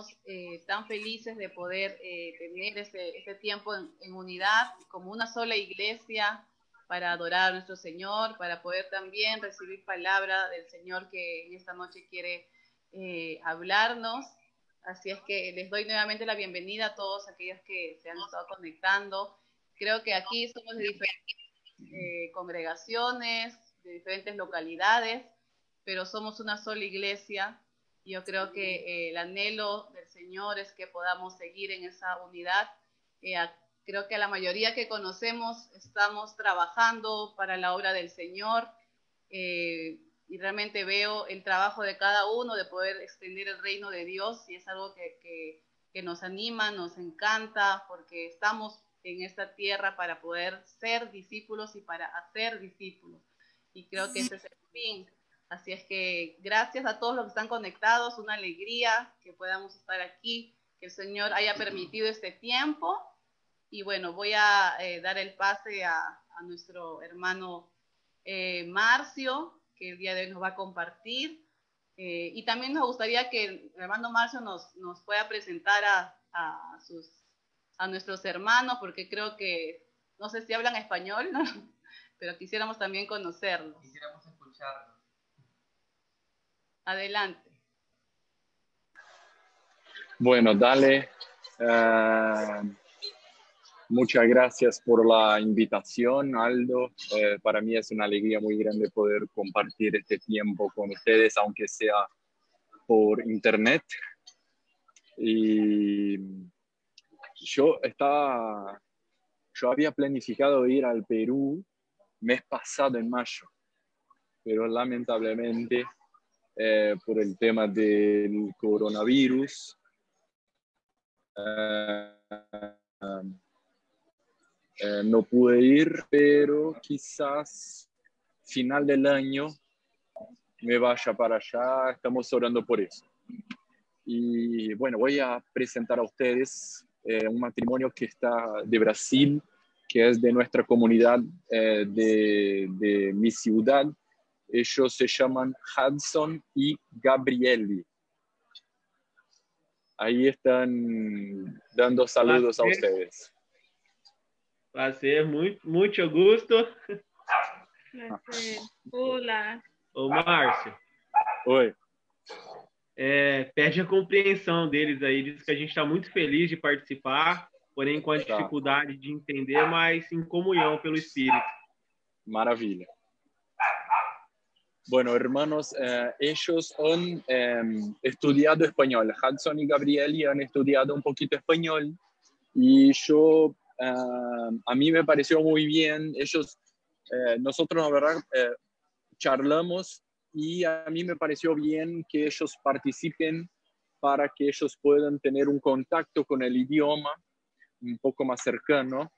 estamos tan felices de poder tener este tiempo en unidad, como una sola iglesia, para adorar a nuestro Señor, para poder también recibir palabra del Señor que en esta noche quiere hablarnos. Así es que les doy nuevamente la bienvenida a todos aquellos que se han estado conectando. Creo que aquí somos de diferentes congregaciones, de diferentes localidades, pero somos una sola iglesia. Yo creo que el anhelo del Señor es que podamos seguir en esa unidad. Creo que a la mayoría que conocemos estamos trabajando para la obra del Señor, y realmente veo el trabajo de cada uno de poder extender el reino de Dios, y es algo que nos anima, nos encanta, porque estamos en esta tierra para poder ser discípulos y para hacer discípulos. Y creo que ese es el fin. Así es que gracias a todos los que están conectados, una alegría que podamos estar aquí, que el Señor haya permitido este tiempo. Y bueno, voy a dar el pase a nuestro hermano Marcio, que el día de hoy nos va a compartir. Y también nos gustaría que el hermano Marcio nos pueda presentar a nuestros hermanos, porque creo que, no sé si hablan español, ¿no? Pero quisiéramos también conocerlos. Quisiéramos escucharlos. Adelante. Bueno, dale. Muchas gracias por la invitación, Aldo. Para mí es una alegría muy grande poder compartir este tiempo con ustedes, aunque sea por internet. Y yo había planificado ir al Perú mes pasado en mayo, pero lamentablemente por el tema del coronavirus no pude ir, pero quizás final del año me vaya para allá. Estamos orando por eso. Y bueno, voy a presentar a ustedes un matrimonio que está de Brasil, que es de nuestra comunidad de mi ciudad. Ellos se llaman Hudson y Gabrieli. Ahí están dando saludos a ustedes. Prazer, muito gusto. Prazer. Olá. Ô, Márcio. Oi. Pede a compreensão deles aí, diz que a gente está muito feliz de participar, porém com a dificuldade de entender, mas em comunhão pelo Espírito. Maravilla. Bueno, hermanos, ellos han estudiado español. Hudson y Gabrieli han estudiado un poquito español y a mí me pareció muy bien. Nosotros, la verdad, charlamos y a mí me pareció bien que ellos participen para que ellos puedan tener un contacto con el idioma un poco más cercano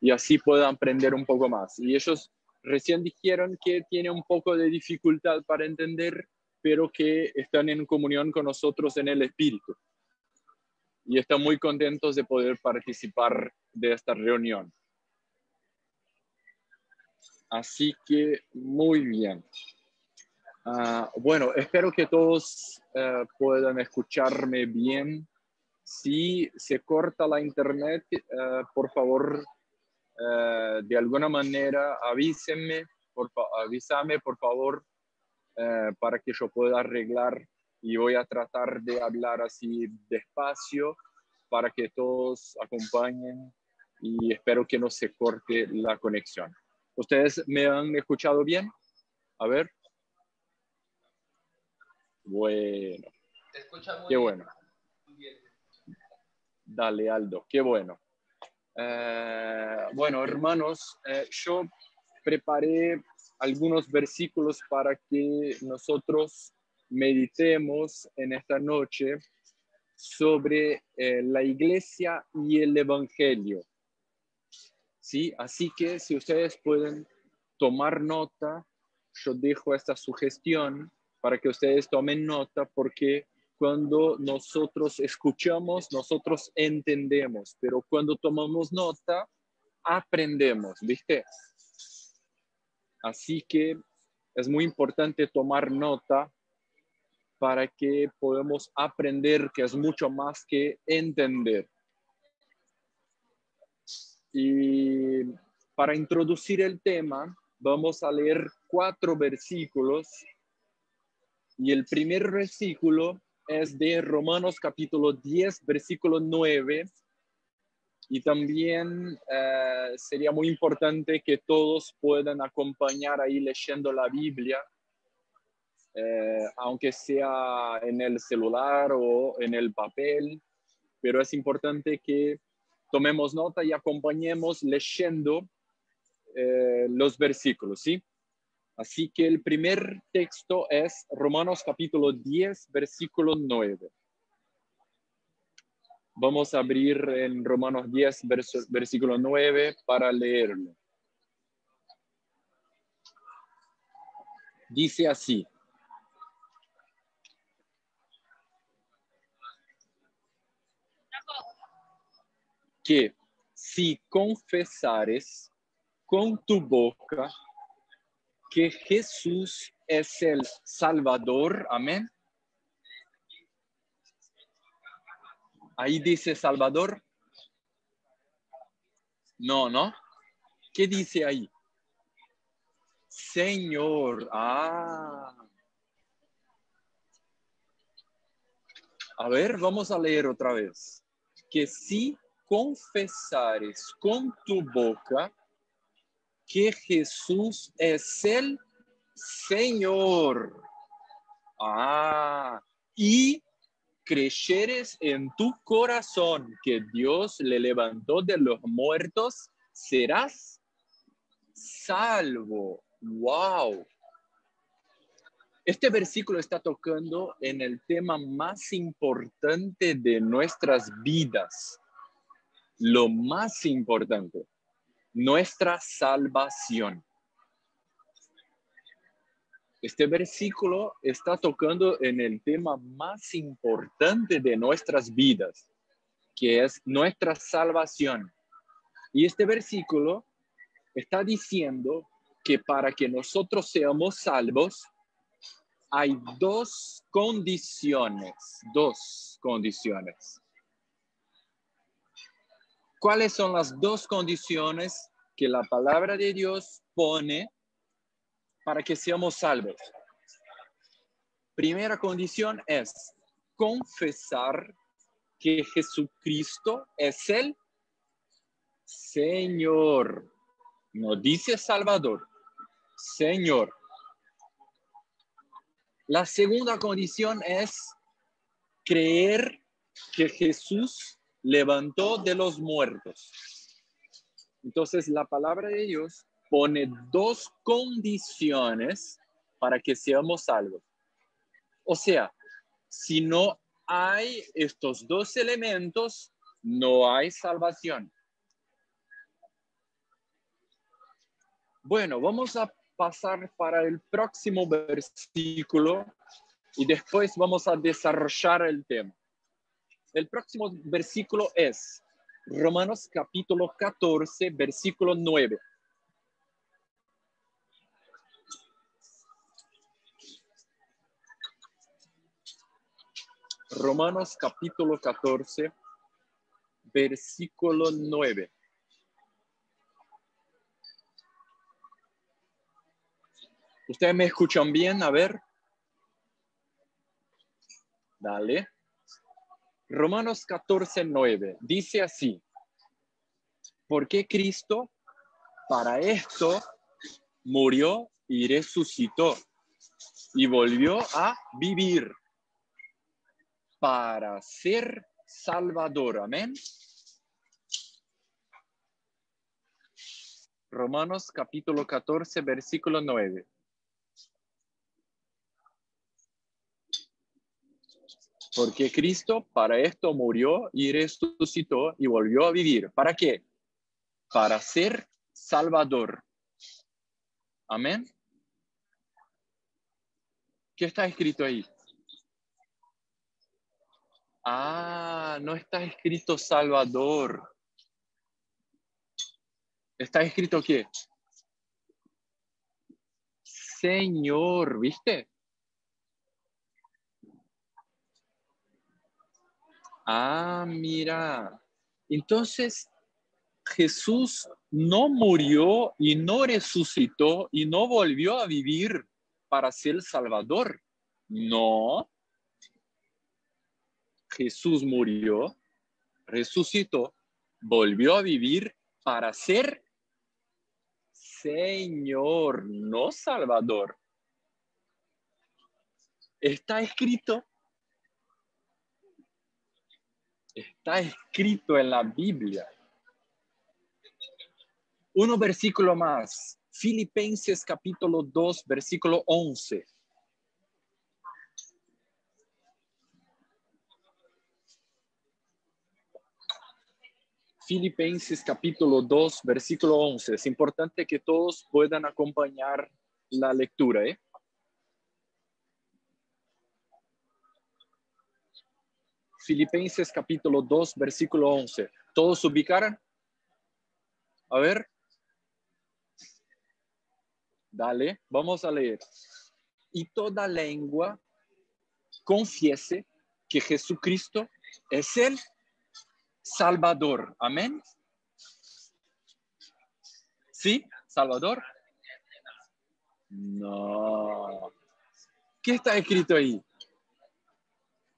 y así puedan aprender un poco más. Y ellos recién dijeron que tienen un poco de dificultad para entender, pero que están en comunión con nosotros en el espíritu. Y están muy contentos de poder participar de esta reunión. Así que muy bien. Bueno, espero que todos puedan escucharme bien. Si se corta la internet, por favor, de alguna manera avísame, por favor, para que yo pueda arreglar, y voy a tratar de hablar así despacio para que todos acompañen y espero que no se corte la conexión. ¿Ustedes me han escuchado bien? A ver. Bueno. Te escucha muy qué bien. Bueno. Muy bien. Dale, Aldo, qué bueno. Bueno, hermanos, yo preparé algunos versículos para que nosotros meditemos en esta noche sobre la iglesia y el evangelio. ¿Sí? Así que si ustedes pueden tomar nota, yo dejo esta sugestión para que ustedes tomen nota, porque cuando nosotros escuchamos, nosotros entendemos, pero cuando tomamos nota, aprendemos, ¿viste? Así que es muy importante tomar nota para que podamos aprender, que es mucho más que entender. Y para introducir el tema, vamos a leer 4 versículos. Y el primer versículo es de Romanos capítulo 10, versículo 9. Y también sería muy importante que todos puedan acompañar ahí leyendo la Biblia, aunque sea en el celular o en el papel, pero es importante que tomemos nota y acompañemos leyendo los versículos, ¿sí? Así que el primer texto es Romanos capítulo 10, versículo 9. Vamos a abrir en Romanos 10, versículo 9 para leerlo. Dice así: que si confesares con tu boca que Jesús es el Salvador, amén. Ahí dice Salvador. No, ¿no? ¿Qué dice ahí? Señor. Ah. A ver, vamos a leer otra vez. Que si confesares con tu boca que Jesús es el Señor. Ah. Y creyeres en tu corazón que Dios le levantó de los muertos, serás salvo. ¡Wow! Este versículo está tocando en el tema más importante de nuestras vidas. Lo más importante, nuestra salvación. Este versículo está tocando en el tema más importante de nuestras vidas, que es nuestra salvación. Y este versículo está diciendo que para que nosotros seamos salvos, hay dos condiciones. ¿Cuáles son las dos condiciones que la palabra de Dios pone para que seamos salvos? Primera condición es confesar que Jesucristo es el Señor. No dice Salvador, Señor. La segunda condición es creer que Jesús levantó de los muertos. Entonces, la palabra de Dios pone dos condiciones para que seamos salvos. O sea, si no hay estos dos elementos, no hay salvación. Bueno, vamos a pasar para el próximo versículo y después vamos a desarrollar el tema. El próximo versículo es Romanos capítulo 14, versículo 9. Romanos capítulo 14, versículo 9. ¿Ustedes me escuchan bien? A ver. Dale. Romanos 14, 9. Dice así: porque Cristo para esto murió y resucitó y volvió a vivir para ser Salvador. Amén. Romanos capítulo 14, versículo 9. Porque Cristo para esto murió y resucitó y volvió a vivir. ¿Para qué? Para ser Salvador. Amén. ¿Qué está escrito ahí? Ah, no está escrito Salvador. ¿Está escrito qué? Señor, ¿viste? Ah, mira. Entonces, Jesús no murió y no resucitó y no volvió a vivir para ser el Salvador. No. Jesús murió, resucitó, volvió a vivir para ser Señor, no Salvador. Está escrito en la Biblia. Uno versículo más. Filipenses capítulo 2, versículo 11. Filipenses capítulo 2, versículo 11. Es importante que todos puedan acompañar la lectura, ¿eh? Filipenses capítulo 2, versículo 11. ¿Todos se ubicaron? A ver. Dale, vamos a leer. Y toda lengua confiese que Jesucristo es el Salvador. Amén. ¿Sí? ¿Salvador? No. ¿Qué está escrito ahí?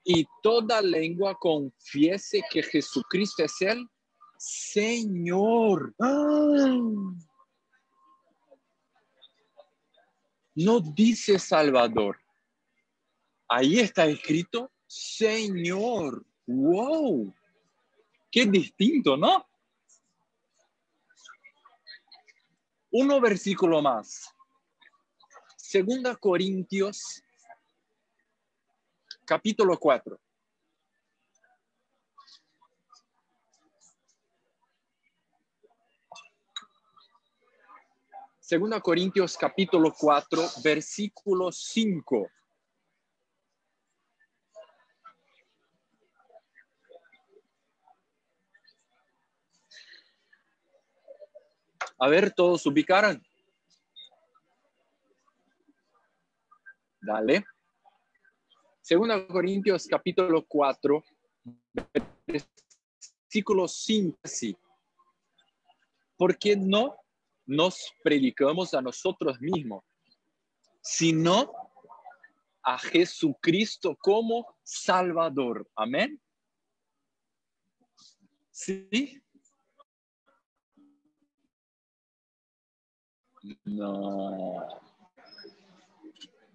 Y toda lengua confiese que Jesucristo es el Señor. ¡Ah! No dice Salvador. Ahí está escrito Señor. ¡Wow! Qué distinto, ¿no? Uno versículo más. 2 Corintios, capítulo 4. Segunda Corintios capítulo 4, versículo 5. A ver, todos ubicaron. Dale. Segunda Corintios capítulo 4, versículo 5. Sí. Porque no nos predicamos a nosotros mismos, sino a Jesucristo como Salvador. Amén. ¿Sí? No.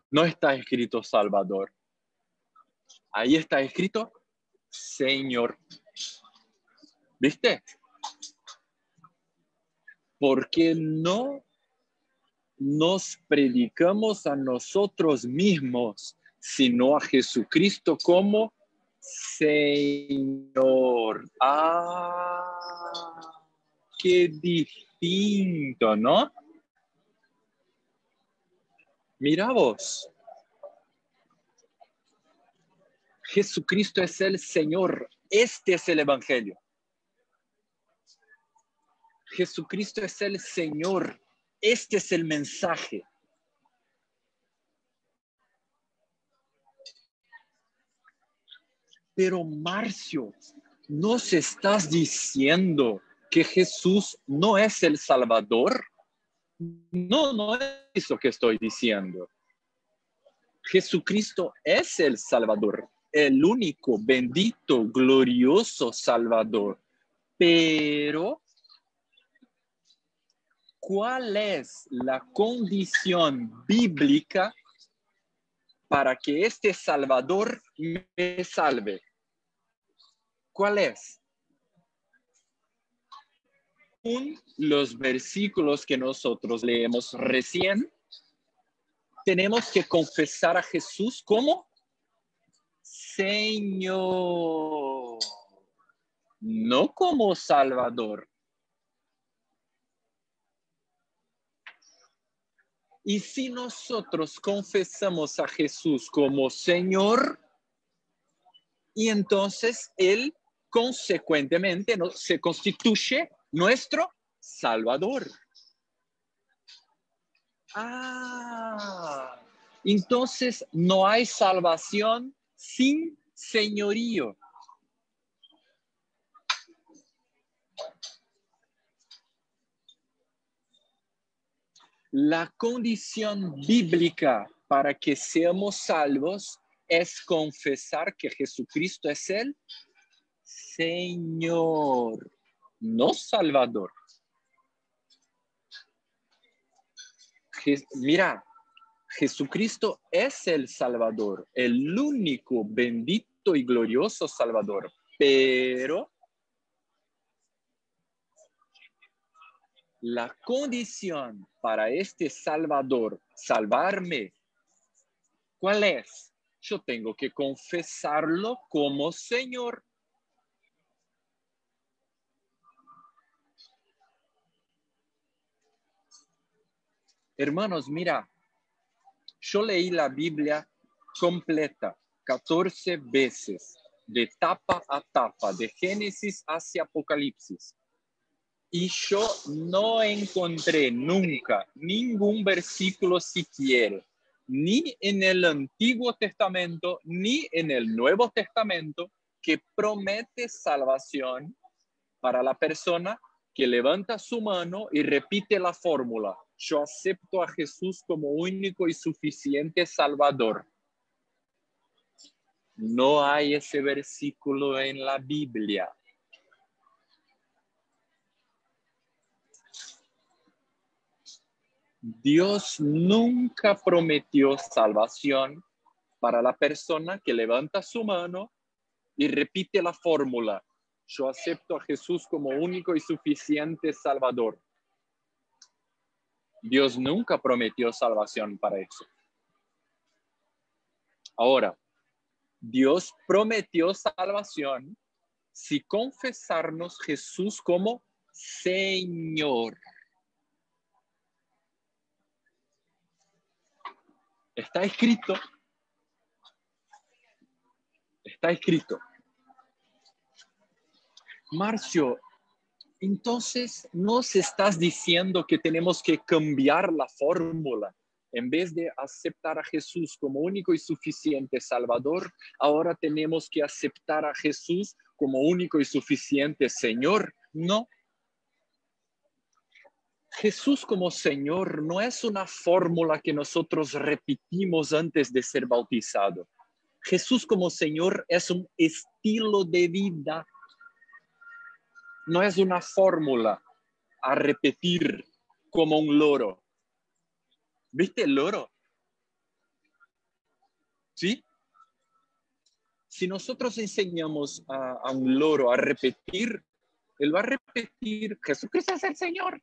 No está escrito Salvador. Ahí está escrito Señor. ¿Viste? Porque no nos predicamos a nosotros mismos, sino a Jesucristo como Señor. Ah, qué distinto, ¿no? Mira vos. Jesucristo es el Señor. Este es el Evangelio. Jesucristo es el Señor. Este es el mensaje. Pero Marcio, ¿nos estás diciendo que Jesús no es el Salvador? No, no es eso que estoy diciendo. Jesucristo es el Salvador, el único, bendito, glorioso Salvador. Pero, ¿cuál es la condición bíblica para que este Salvador me salve? ¿Cuál es? Los versículos que nosotros leemos recién, tenemos que confesar a Jesús como Señor, no como Salvador. Y si nosotros confesamos a Jesús como Señor, y entonces Él consecuentemente se constituye nuestro Salvador. Ah, entonces no hay salvación sin señorío. La condición bíblica para que seamos salvos es confesar que Jesucristo es el Señor, no Salvador. Mira, Jesucristo es el Salvador, el único bendito y glorioso Salvador, pero la condición para este Salvador salvarme, ¿cuál es? Yo tengo que confesarlo como Señor. Hermanos, mira, yo leí la Biblia completa 14 veces, de tapa a tapa, de Génesis hacia Apocalipsis. Y yo no encontré nunca ningún versículo siquiera, ni en el Antiguo Testamento, ni en el Nuevo Testamento, que promete salvación para la persona que levanta su mano y repite la fórmula: yo acepto a Jesús como único y suficiente Salvador. No hay ese versículo en la Biblia. Dios nunca prometió salvación para la persona que levanta su mano y repite la fórmula: yo acepto a Jesús como único y suficiente Salvador. Dios nunca prometió salvación para eso. Ahora, Dios prometió salvación si confesarnos Jesús como Señor. Está escrito. Está escrito. Marcio, entonces nos estás diciendo que tenemos que cambiar la fórmula. En vez de aceptar a Jesús como único y suficiente Salvador, ahora tenemos que aceptar a Jesús como único y suficiente Señor. No. Jesús como Señor no es una fórmula que nosotros repetimos antes de ser bautizado. Jesús como Señor es un estilo de vida. No es una fórmula a repetir como un loro. ¿Viste el loro? ¿Sí? Si nosotros enseñamos a un loro a repetir, él va a repetir: Jesucristo es el Señor.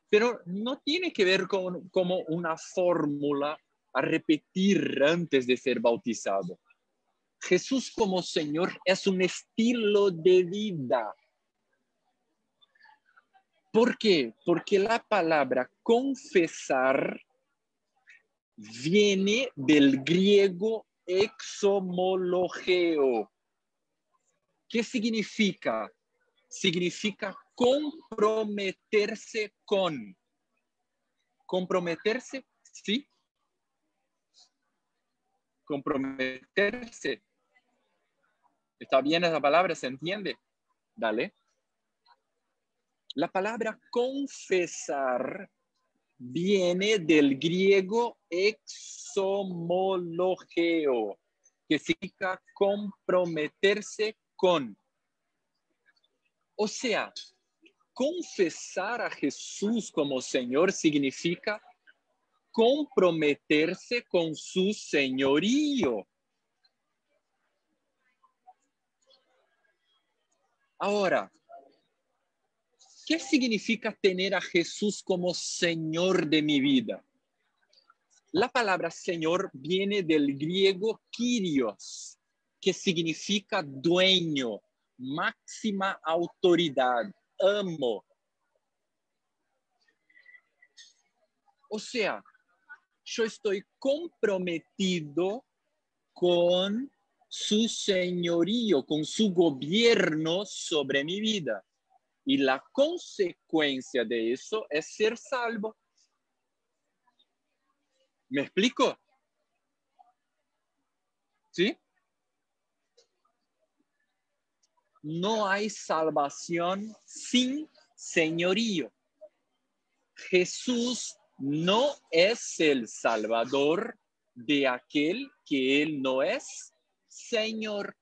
Pero no tiene que ver con como una fórmula a repetir antes de ser bautizado. Jesús como Señor es un estilo de vida. ¿Por qué? Porque la palabra confesar viene del griego exomologeo. ¿Qué significa? Significa comprometerse con. ¿Comprometerse? ¿Sí? Comprometerse. ¿Está bien esa palabra? ¿Se entiende? Dale. La palabra confesar viene del griego exomologeo, que significa comprometerse con. O sea, confesar a Jesús como Señor significa comprometerse con su señorío. Ahora, ¿qué significa tener a Jesús como Señor de mi vida? La palabra Señor viene del griego kyrios, que significa dueño, máxima autoridad, amo. O sea, yo estoy comprometido con su señorío, con su gobierno sobre mi vida. Y la consecuencia de eso es ser salvo. ¿Me explico? ¿Sí? No hay salvación sin señorío. Jesús no es el Salvador de aquel que Él no es Señor.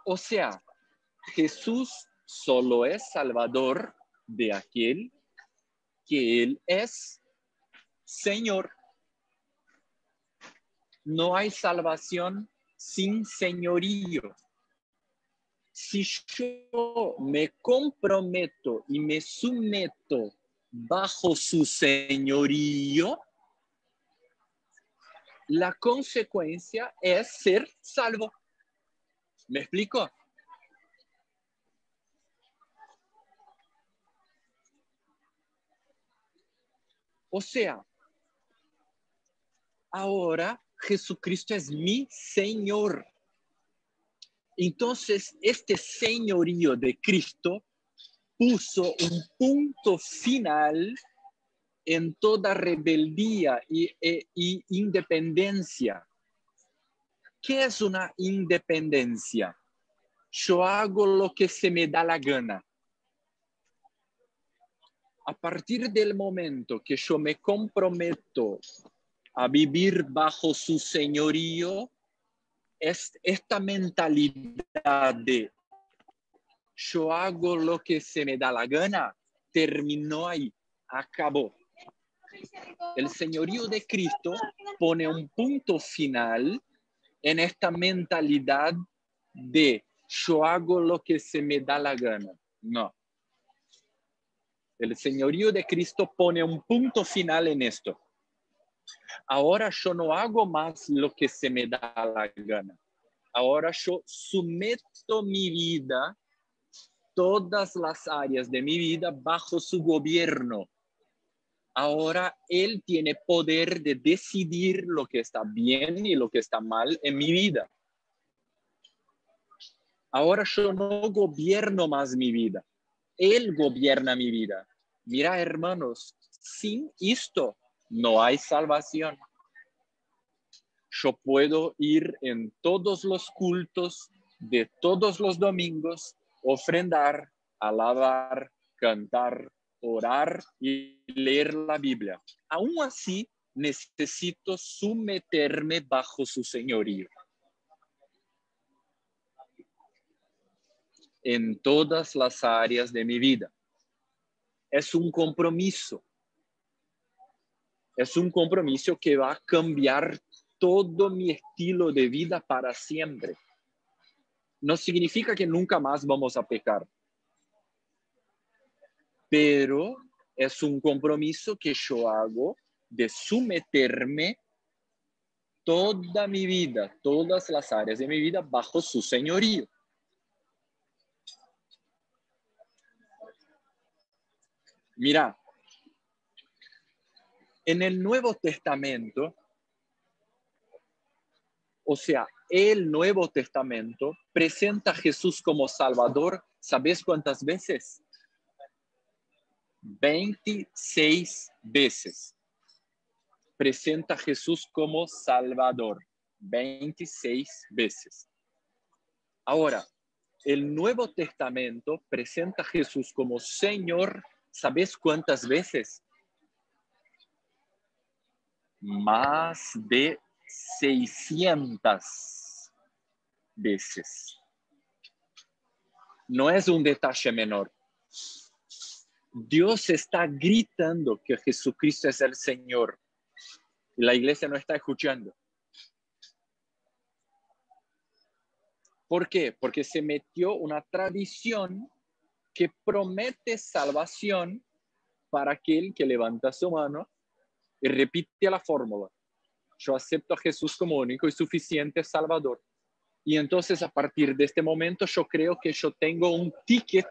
O sea, Jesús solo es Salvador de aquel que Él es Señor. No hay salvación sin señorío. Si yo me comprometo y me someto bajo su señorío, la consecuencia es ser salvo. ¿Me explico? O sea, ahora Jesucristo es mi Señor. Entonces, este señorío de Cristo puso un punto final en toda rebeldía y independencia. ¿Qué es una independencia? Yo hago lo que se me da la gana. A partir del momento que yo me comprometo a vivir bajo su señorío, esta mentalidad de yo hago lo que se me da la gana, terminó ahí, acabó. El señorío de Cristo pone un punto final en esta mentalidad de yo hago lo que se me da la gana. No. El señorío de Cristo pone un punto final en esto. Ahora yo no hago más lo que se me da la gana. Ahora yo someto mi vida, todas las áreas de mi vida, bajo su gobierno. Ahora Él tiene poder de decidir lo que está bien y lo que está mal en mi vida. Ahora yo no gobierno más mi vida. Él gobierna mi vida. Mira, hermanos, sin esto no hay salvación. Yo puedo ir en todos los cultos de todos los domingos, ofrendar, alabar, cantar, orar y leer la Biblia. Aún así, necesito someterme bajo su señorío. En todas las áreas de mi vida. Es un compromiso. Es un compromiso que va a cambiar todo mi estilo de vida para siempre. No significa que nunca más vamos a pecar. Pero es un compromiso que yo hago de someterme toda mi vida, todas las áreas de mi vida bajo su señorío. Mira, en el Nuevo Testamento, o sea, el Nuevo Testamento presenta a Jesús como Salvador, ¿sabes cuántas veces? 26 veces. Presenta a Jesús como Salvador, 26 veces. Ahora, el Nuevo Testamento presenta a Jesús como Señor, ¿sabes cuántas veces? Más de 600 veces. No es un detalle menor. Dios está gritando que Jesucristo es el Señor. Y la iglesia no está escuchando. ¿Por qué? Porque se metió una tradición que promete salvación para aquel que levanta su mano y repite la fórmula. Yo acepto a Jesús como único y suficiente Salvador. Y entonces a partir de este momento yo creo que yo tengo un ticket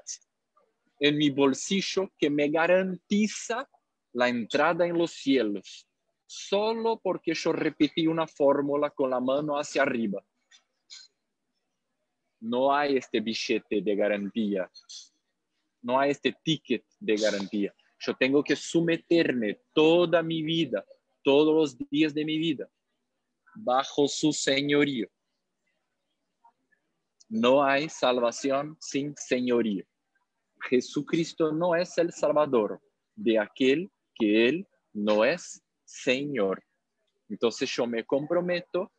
en mi bolsillo que me garantiza la entrada en los cielos. Solo porque yo repetí una fórmula con la mano hacia arriba. No hay este billete de garantía. No hay este ticket de garantía. Yo tengo que someterme toda mi vida, todos los días de mi vida, bajo su señorío. No hay salvación sin señorío. Jesucristo no es el Salvador de aquel que Él no es Señor. Entonces yo me comprometo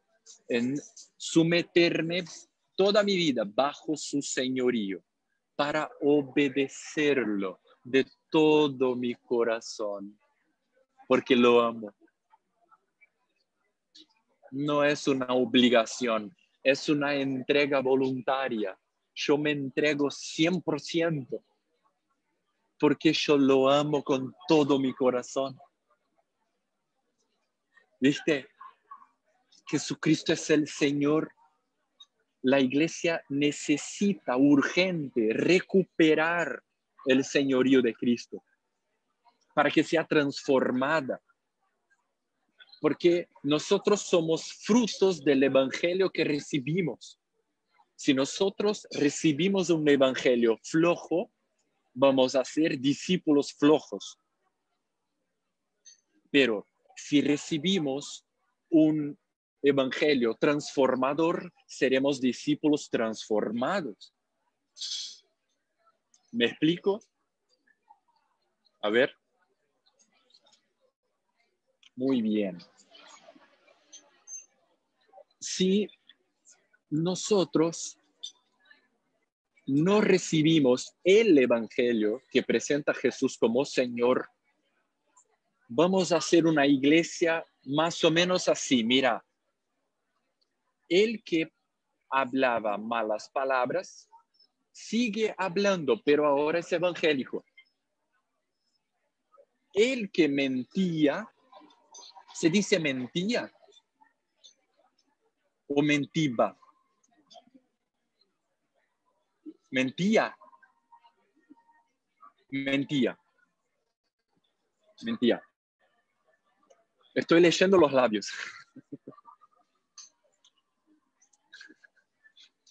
en someterme toda mi vida bajo su señorío para obedecerlo de todo mi corazón, porque lo amo. No es una obligación, es una entrega voluntaria. Yo me entrego 100% porque yo lo amo con todo mi corazón. ¿Viste? Jesucristo es el Señor. La iglesia necesita urgente recuperar el señorío de Cristo para que sea transformada. Porque nosotros somos frutos del evangelio que recibimos. Si nosotros recibimos un evangelio flojo, vamos a ser discípulos flojos. Pero si recibimos un evangelio transformador, seremos discípulos transformados. ¿Me explico? A ver. Muy bien. Si nosotros no recibimos el evangelio que presenta a Jesús como Señor, vamos a hacer una iglesia más o menos así. Mira, el que hablaba malas palabras sigue hablando, pero ahora es evangélico. El que mentía, ¿se dice mentía o mentiva? Mentía. Mentía. Mentía. Estoy leyendo los labios.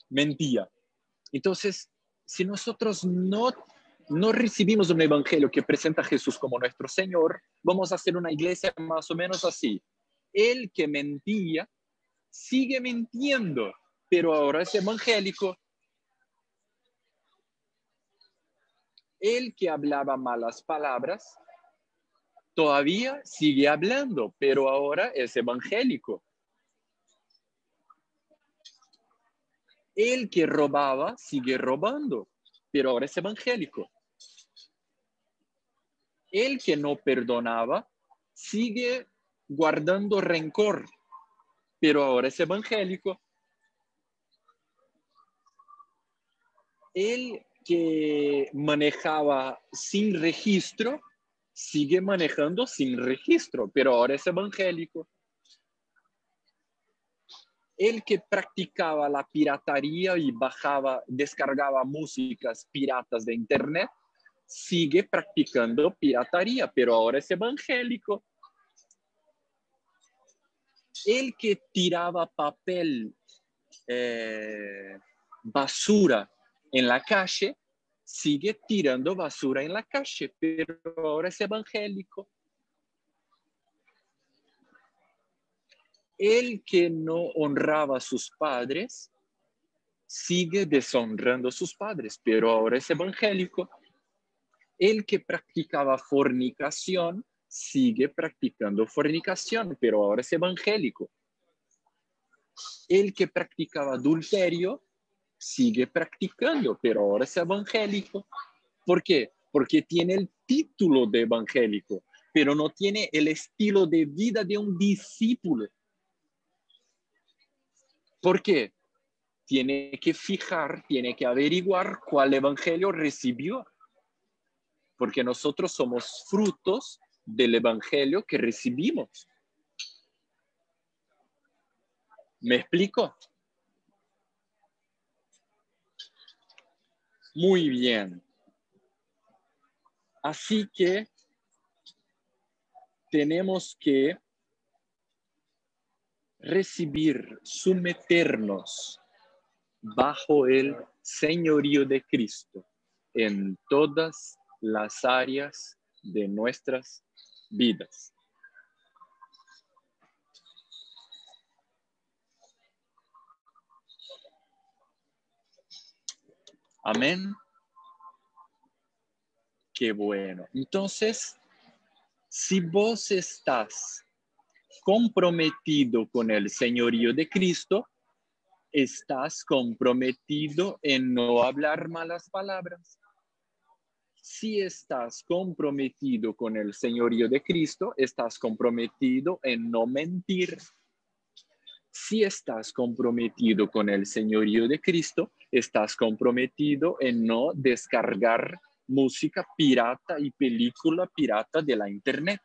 Mentía. Entonces, si nosotros no recibimos un evangelio que presenta a Jesús como nuestro Señor, vamos a hacer una iglesia más o menos así. El que mentía sigue mintiendo, pero ahora es evangélico. El que hablaba malas palabras todavía sigue hablando, pero ahora es evangélico. El que robaba sigue robando, pero ahora es evangélico. El que no perdonaba sigue guardando rencor, pero ahora es evangélico. El que manejaba sin registro sigue manejando sin registro, pero ahora es evangélico. El que practicaba la piratería y descargaba músicas piratas de internet, sigue practicando piratería, pero ahora es evangélico. El que tiraba papel, basura en la calle, sigue tirando basura en la calle, pero ahora es evangélico. El que no honraba a sus padres, sigue deshonrando a sus padres, pero ahora es evangélico. El que practicaba fornicación, sigue practicando fornicación, pero ahora es evangélico. El que practicaba adulterio, sigue practicando, pero ahora es evangélico. ¿Por qué? Porque tiene el título de evangélico, pero no tiene el estilo de vida de un discípulo. ¿Por qué? Tiene que averiguar cuál evangelio recibió. Porque nosotros somos frutos del evangelio que recibimos. ¿Me explico? Muy bien. Así que tenemos que someternos bajo el señorío de Cristo en todas las áreas de nuestras vidas. Amén. Qué bueno. Entonces, si vos estás comprometido con el señorío de Cristo, estás comprometido en no hablar malas palabras. Si estás comprometido con el señorío de Cristo, estás comprometido en no mentir. Si estás comprometido con el señorío de Cristo, estás comprometido en no descargar música pirata y película pirata de la internet.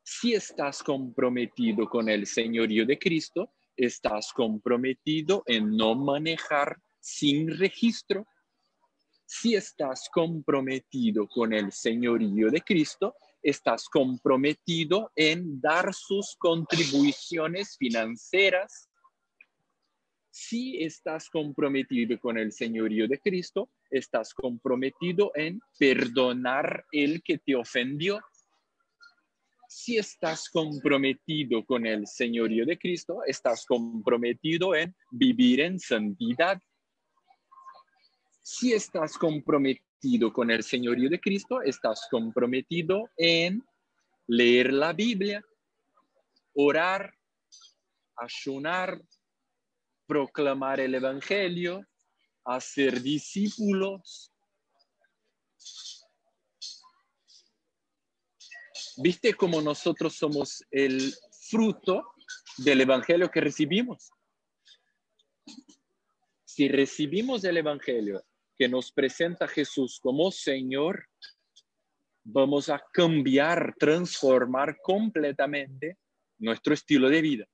Si estás comprometido con el señorío de Cristo, estás comprometido en no manejar sin registro. Si estás comprometido con el señorío de Cristo, estás comprometido en dar sus contribuciones financieras. Si estás comprometido con el señorío de Cristo, estás comprometido en perdonar el que te ofendió. Si estás comprometido con el señorío de Cristo, estás comprometido en vivir en santidad. Si estás comprometido con el señorío de Cristo, estás comprometido en leer la Biblia, orar, ayunar, proclamar el evangelio, hacer discípulos. ¿Viste cómo nosotros somos el fruto del evangelio que recibimos? Si recibimos el evangelio que nos presenta Jesús como Señor, vamos a cambiar, transformar completamente nuestro estilo de vida.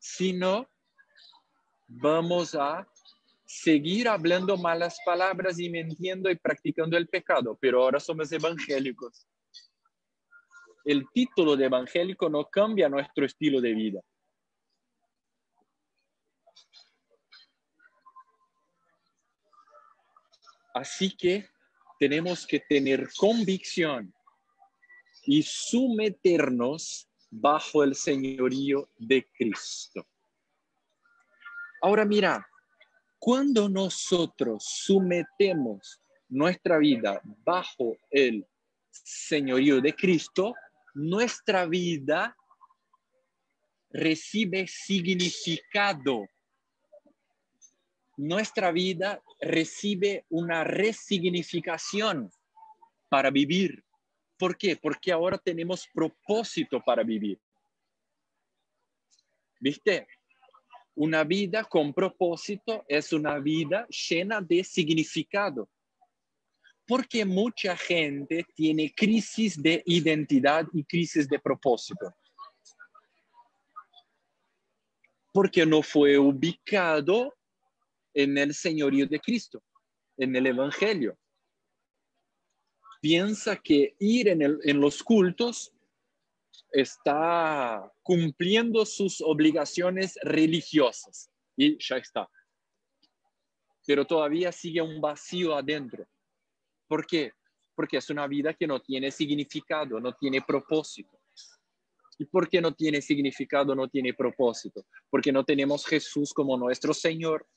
Si no, vamos a seguir hablando malas palabras y mintiendo y practicando el pecado, pero ahora somos evangélicos. El título de evangélico no cambia nuestro estilo de vida. Así que tenemos que tener convicción y someternos bajo el señorío de Cristo. Ahora mira, cuando nosotros sometemos nuestra vida bajo el señorío de Cristo, nuestra vida recibe significado. Nuestra vida recibe una resignificación para vivir. ¿Por qué? Porque ahora tenemos propósito para vivir. ¿Viste? Una vida con propósito es una vida llena de significado. Porque mucha gente tiene crisis de identidad y crisis de propósito. Porque no fue ubicado en el señorío de Cristo, en el evangelio. Piensa que ir en los cultos está cumpliendo sus obligaciones religiosas y ya está. Pero todavía sigue un vacío adentro. ¿Por qué? Porque es una vida que no tiene significado, no tiene propósito. ¿Y por qué no tiene significado, no tiene propósito? Porque no tenemos Jesús como nuestro Señor.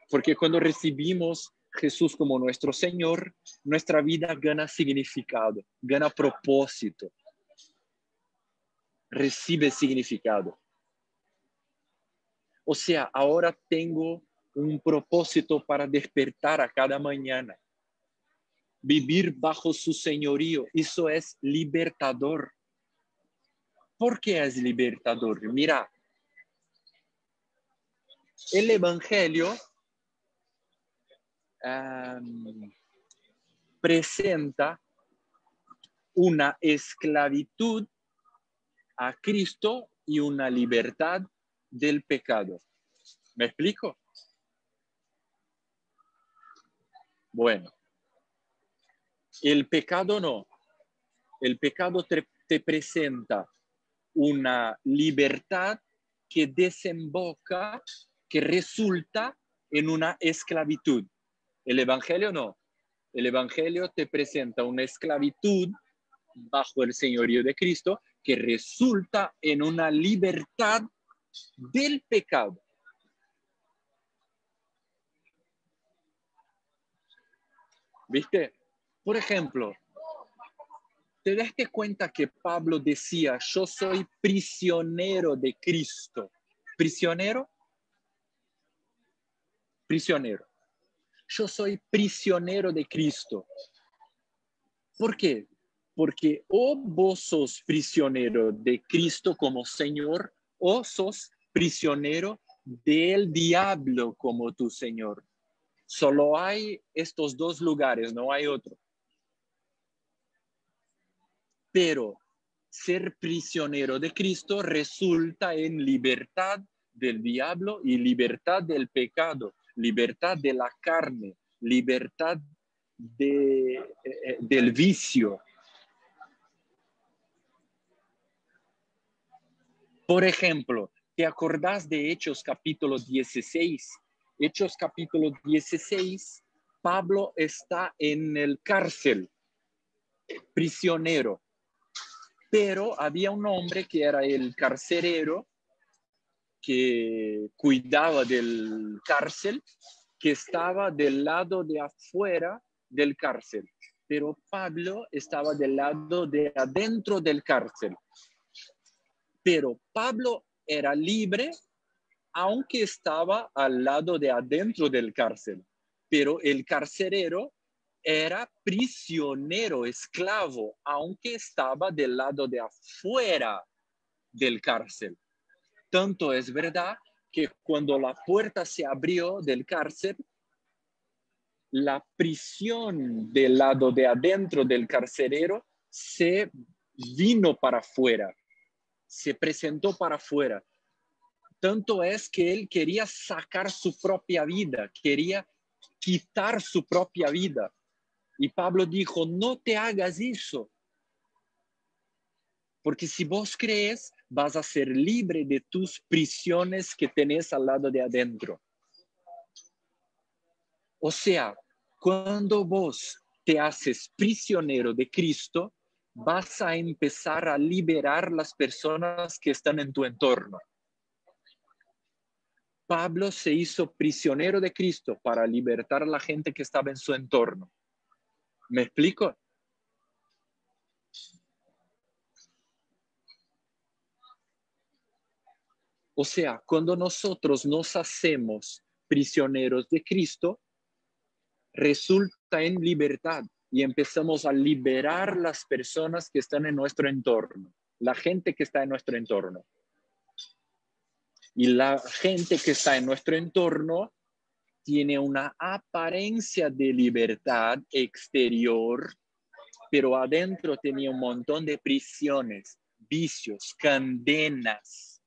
Porque cuando recibimos Jesús como nuestro Señor, nuestra vida gana significado, gana propósito, recibe significado. O sea, ahora tengo un propósito para despertar a cada mañana, vivir bajo su señorío. Eso es libertador. ¿Por qué es libertador? Mira, el evangelio presenta una esclavitud a Cristo y una libertad del pecado. ¿Me explico? Bueno, el pecado no. El pecado te presenta una libertad que desemboca, que resulta en una esclavitud. El evangelio no. El evangelio te presenta una esclavitud bajo el señorío de Cristo que resulta en una libertad del pecado. ¿Viste? Por ejemplo, ¿te daste cuenta que Pablo decía, yo soy prisionero de Cristo? ¿Prisionero? Prisionero. Yo soy prisionero de Cristo. ¿Por qué? Porque o vos sos prisionero de Cristo como Señor o sos prisionero del diablo como tu Señor. Solo hay estos dos lugares, no hay otro. Pero ser prisionero de Cristo resulta en libertad del diablo y libertad del pecado, libertad de la carne, libertad del vicio. Por ejemplo, ¿te acordás de Hechos capítulo 16? Hechos capítulo 16, Pablo está en el cárcel, prisionero. Pero había un hombre que era el carcelero, que cuidaba del cárcel, que estaba del lado de afuera del cárcel. Pero Pablo estaba del lado de adentro del cárcel. Pero Pablo era libre, aunque estaba al lado de adentro del cárcel. Pero el carcelero era prisionero, esclavo, aunque estaba del lado de afuera del cárcel. Tanto es verdad que cuando la puerta se abrió del cárcel, la prisión del lado de adentro del carcelero se vino para afuera, se presentó para afuera. Tanto es que él quería sacar su propia vida, quería quitar su propia vida. Y Pablo dijo, no te hagas eso. Porque si vos crees, vas a ser libre de tus prisiones que tenés al lado de adentro. O sea, cuando vos te haces prisionero de Cristo, vas a empezar a liberar las personas que están en tu entorno. Pablo se hizo prisionero de Cristo para libertar a la gente que estaba en su entorno. ¿Me explico? O sea, cuando nosotros nos hacemos prisioneros de Cristo, resulta en libertad y empezamos a liberar las personas que están en nuestro entorno, la gente que está en nuestro entorno. Y la gente que está en nuestro entorno tiene una apariencia de libertad exterior, pero adentro tenía un montón de prisiones, vicios, cadenas,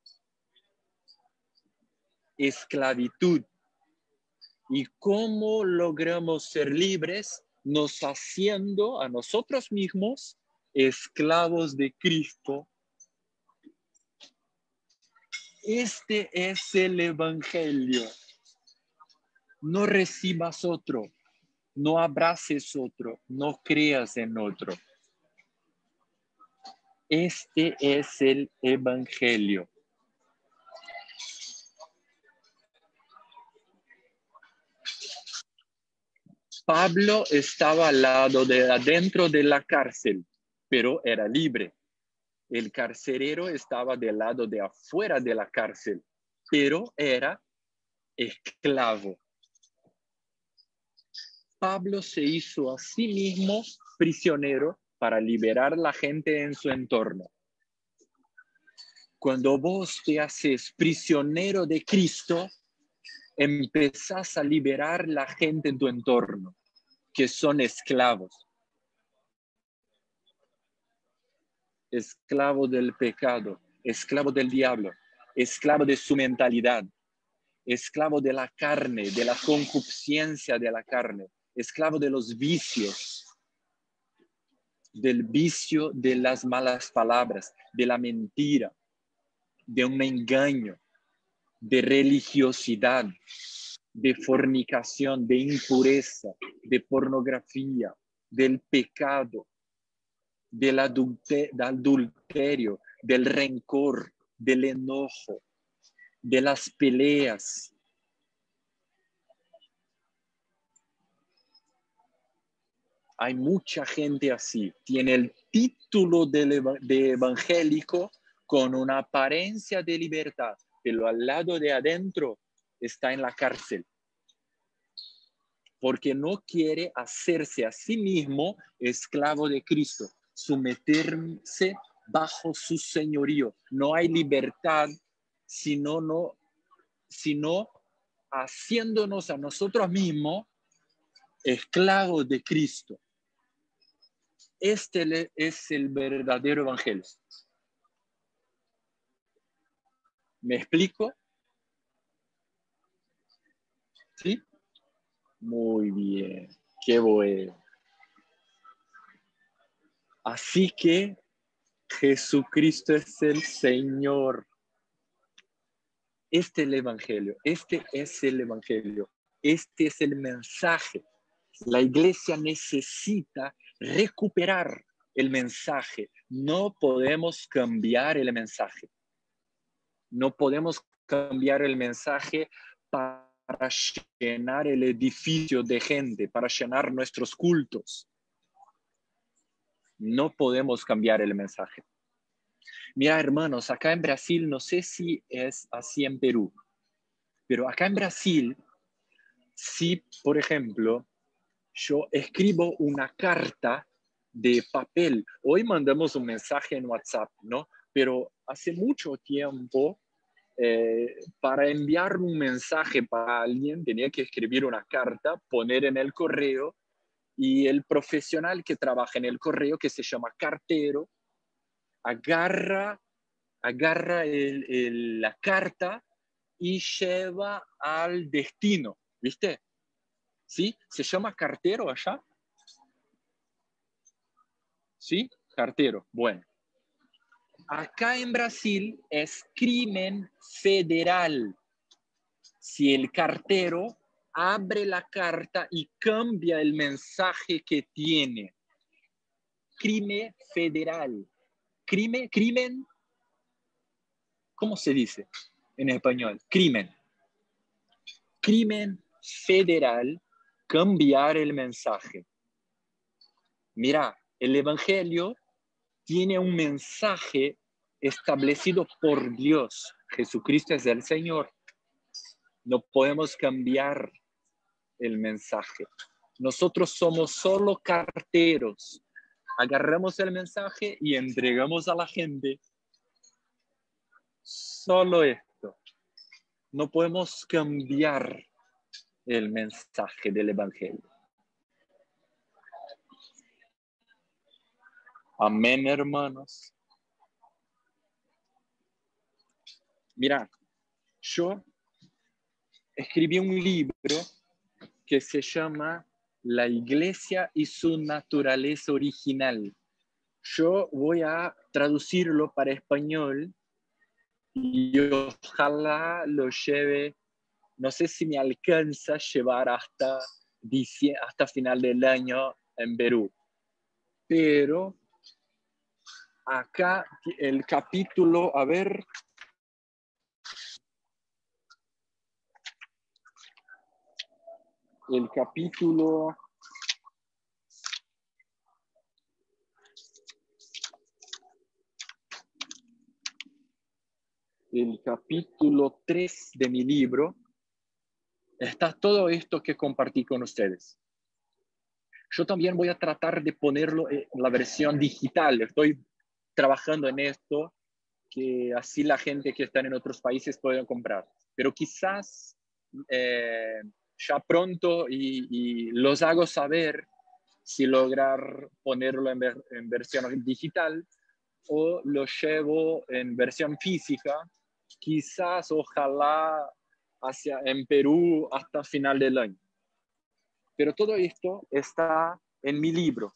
esclavitud. ¿Y cómo logramos ser libres? Nos haciendo a nosotros mismos esclavos de Cristo. Este es el Evangelio. No recibas otro, no abraces otro, no creas en otro. Este es el Evangelio. Pablo estaba al lado de adentro de la cárcel, pero era libre. El carcelero estaba del lado de afuera de la cárcel, pero era esclavo. Pablo se hizo a sí mismo prisionero para liberar a la gente en su entorno. Cuando vos te haces prisionero de Cristo, empezás a liberar a la gente en tu entorno, que son esclavos. Esclavo del pecado, esclavo del diablo, esclavo de su mentalidad, esclavo de la carne, de la concupiscencia de la carne, esclavo de los vicios, del vicio de las malas palabras, de la mentira, de un engaño, de religiosidad, de fornicación, de impureza, de pornografía, del pecado, del adulterio, del rencor, del enojo, de las peleas. Hay mucha gente así. Tiene el título de evangélico con una apariencia de libertad, pero al lado de adentro está en la cárcel. Porque no quiere hacerse a sí mismo esclavo de Cristo, someterse bajo su señorío. No hay libertad sino haciéndonos a nosotros mismos esclavos de Cristo. Este es el verdadero evangelio. ¿Me explico? ¿Sí? Muy bien. Qué bueno. Así que Jesucristo es el Señor. Este es el evangelio. Este es el evangelio. Este es el mensaje. La iglesia necesita recuperar el mensaje. No podemos cambiar el mensaje. No podemos cambiar el mensaje para llenar el edificio de gente, para llenar nuestros cultos. No podemos cambiar el mensaje. Mira, hermanos, acá en Brasil, no sé si es así en Perú, pero acá en Brasil, si, por ejemplo, yo escribo una carta de papel, hoy mandamos un mensaje en WhatsApp, ¿no? Pero hace mucho tiempo, para enviar un mensaje para alguien, tenía que escribir una carta, poner en el correo, y el profesional que trabaja en el correo, que se llama cartero, agarra la carta y lleva al destino, ¿viste? ¿Sí? ¿Se llama cartero allá? ¿Sí? Cartero. Bueno. Acá en Brasil es crimen federal si el cartero abre la carta y cambia el mensaje que tiene. Crimen federal. Crimen, ¿cómo se dice en español? Crimen. Crimen federal, cambiar el mensaje. Mira, el evangelio tiene un mensaje establecido por Dios. Jesucristo es el Señor. No podemos cambiar el mensaje. Nosotros somos solo carteros. Agarramos el mensaje y entregamos a la gente. Solo esto. No podemos cambiar el mensaje del evangelio. Amén, hermanos. Mira, yo escribí un libro que se llama La Iglesia y su naturaleza original. Yo voy a traducirlo para español y ojalá lo lleve, no sé si me alcanza a llevar hasta final del año en Perú. Pero acá el capítulo, a ver. El capítulo 3 de mi libro está todo esto que compartí con ustedes. Yo también voy a tratar de ponerlo en la versión digital. Estoy trabajando en esto, que así la gente que está en otros países pueda comprar. Pero quizás ya pronto y los hago saber si lograr ponerlo en versión digital o lo llevo en versión física, quizás, ojalá, en Perú hasta final del año. Pero todo esto está en mi libro,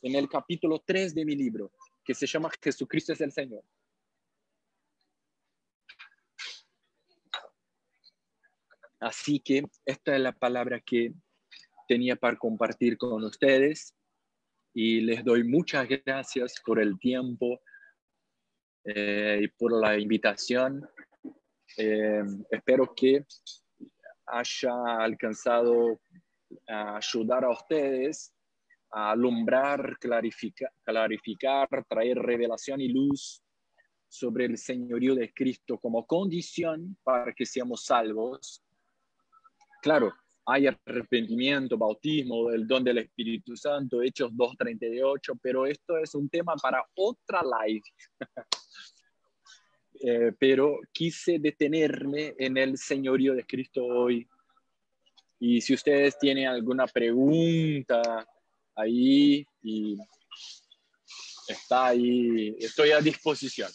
en el capítulo 3 de mi libro, que se llama Jesucristo es el Señor. Así que esta es la palabra que tenía para compartir con ustedes y les doy muchas gracias por el tiempo y por la invitación. Espero que haya alcanzado a ayudar a ustedes a alumbrar, clarificar, traer revelación y luz sobre el señorío de Cristo como condición para que seamos salvos. Claro, hay arrepentimiento, bautismo, el don del Espíritu Santo, Hechos 2:38, pero esto es un tema para otra live. Pero quise detenerme en el señorío de Cristo hoy. Y si ustedes tienen alguna pregunta ahí, y está ahí, estoy a disposición.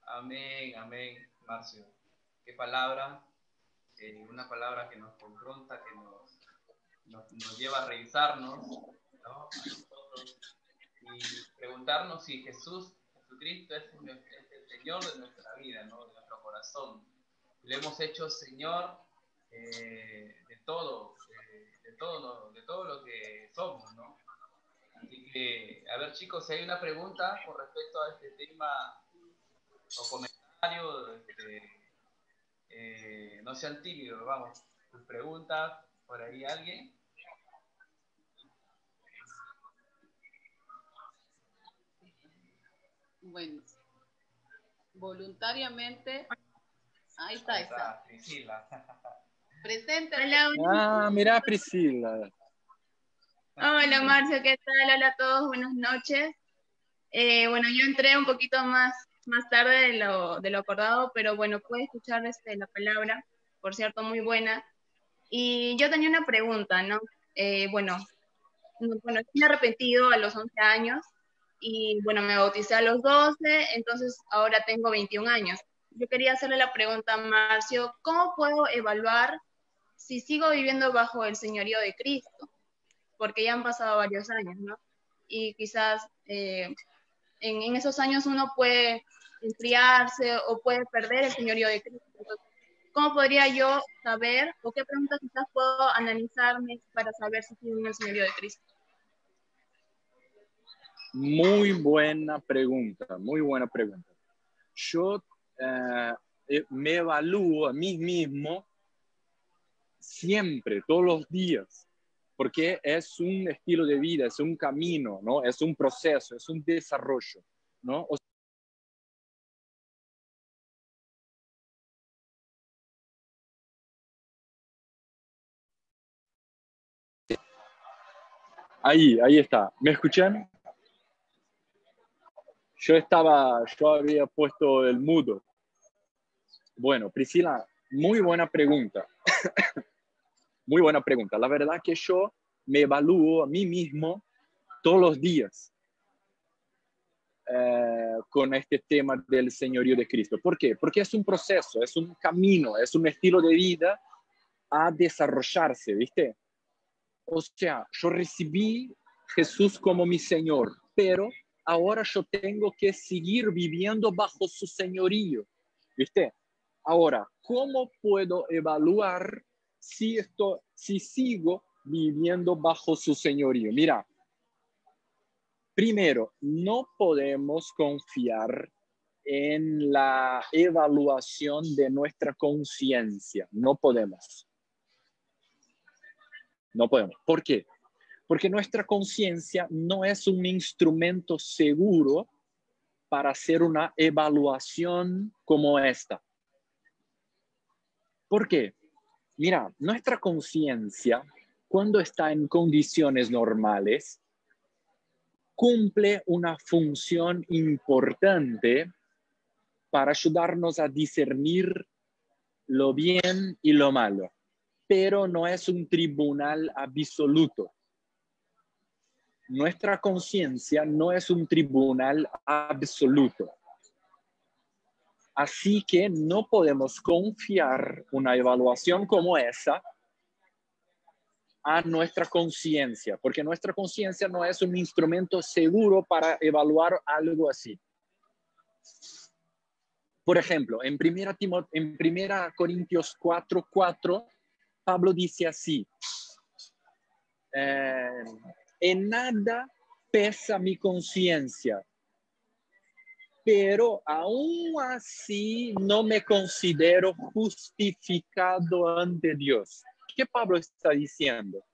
Amén, amén, Marcio. Qué palabra, una palabra que nos confronta, que nos lleva a revisarnos, ¿no? A nosotros, y preguntarnos si Jesucristo es el Señor de nuestra vida, ¿no? De nuestro corazón. Le hemos hecho Señor de todo lo que somos, ¿no? Así que, a ver, chicos, si hay una pregunta con respecto a este tema o comentario, no sean tímidos, vamos. ¿Tus preguntas por ahí alguien? Bueno, voluntariamente, ahí está. Priscila. Presente. Hola, Mira, Priscila. hola Marcio, ¿qué tal? Hola a todos, buenas noches. Bueno, yo entré un poquito más tarde de lo acordado, pero bueno, pude escuchar la palabra, por cierto, muy buena. Y yo tenía una pregunta, ¿no? Bueno, estoy arrepentido a los 11 años y bueno, me bauticé a los 12, entonces ahora tengo 21 años. Yo quería hacerle la pregunta a Marcio, ¿cómo puedo evaluar si sigo viviendo bajo el señorío de Cristo? Porque ya han pasado varios años, ¿no? Y quizás en esos años uno puede enfriarse o puede perder el señorío de Cristo. Entonces, ¿cómo podría yo saber o qué preguntas quizás puedo analizarme para saber si estoy en el señorío de Cristo? Muy buena pregunta, muy buena pregunta. Yo me evalúo a mí mismo siempre, todos los días, porque es un estilo de vida, es un camino, ¿no? Es un proceso, es un desarrollo, ¿no? Ahí está. ¿Me escuchan? Yo había puesto el mudo. Bueno, Priscila, muy buena pregunta. Muy buena pregunta. La verdad que yo me evalúo a mí mismo todos los días con este tema del señorío de Cristo. ¿Por qué? Porque es un proceso, es un camino, es un estilo de vida a desarrollarse, ¿viste? O sea, yo recibí Jesús como mi Señor, pero ahora yo tengo que seguir viviendo bajo su señorío, ¿viste? Ahora, ¿cómo puedo evaluar si sigo viviendo bajo su señorío? Mira, primero, no podemos confiar en la evaluación de nuestra conciencia. No podemos. No podemos. ¿Por qué? Porque nuestra conciencia no es un instrumento seguro para hacer una evaluación como esta. ¿Por qué? Mira, nuestra conciencia, cuando está en condiciones normales, cumple una función importante para ayudarnos a discernir lo bien y lo malo, pero no es un tribunal absoluto. Nuestra conciencia no es un tribunal absoluto. Así que no podemos confiar una evaluación como esa a nuestra conciencia, porque nuestra conciencia no es un instrumento seguro para evaluar algo así. Por ejemplo, en 1 Corintios 4:4, Pablo dice así, en nada pesa mi conciencia, pero aún así no me considero justificado ante Dios. ¿Qué Pablo está diciendo?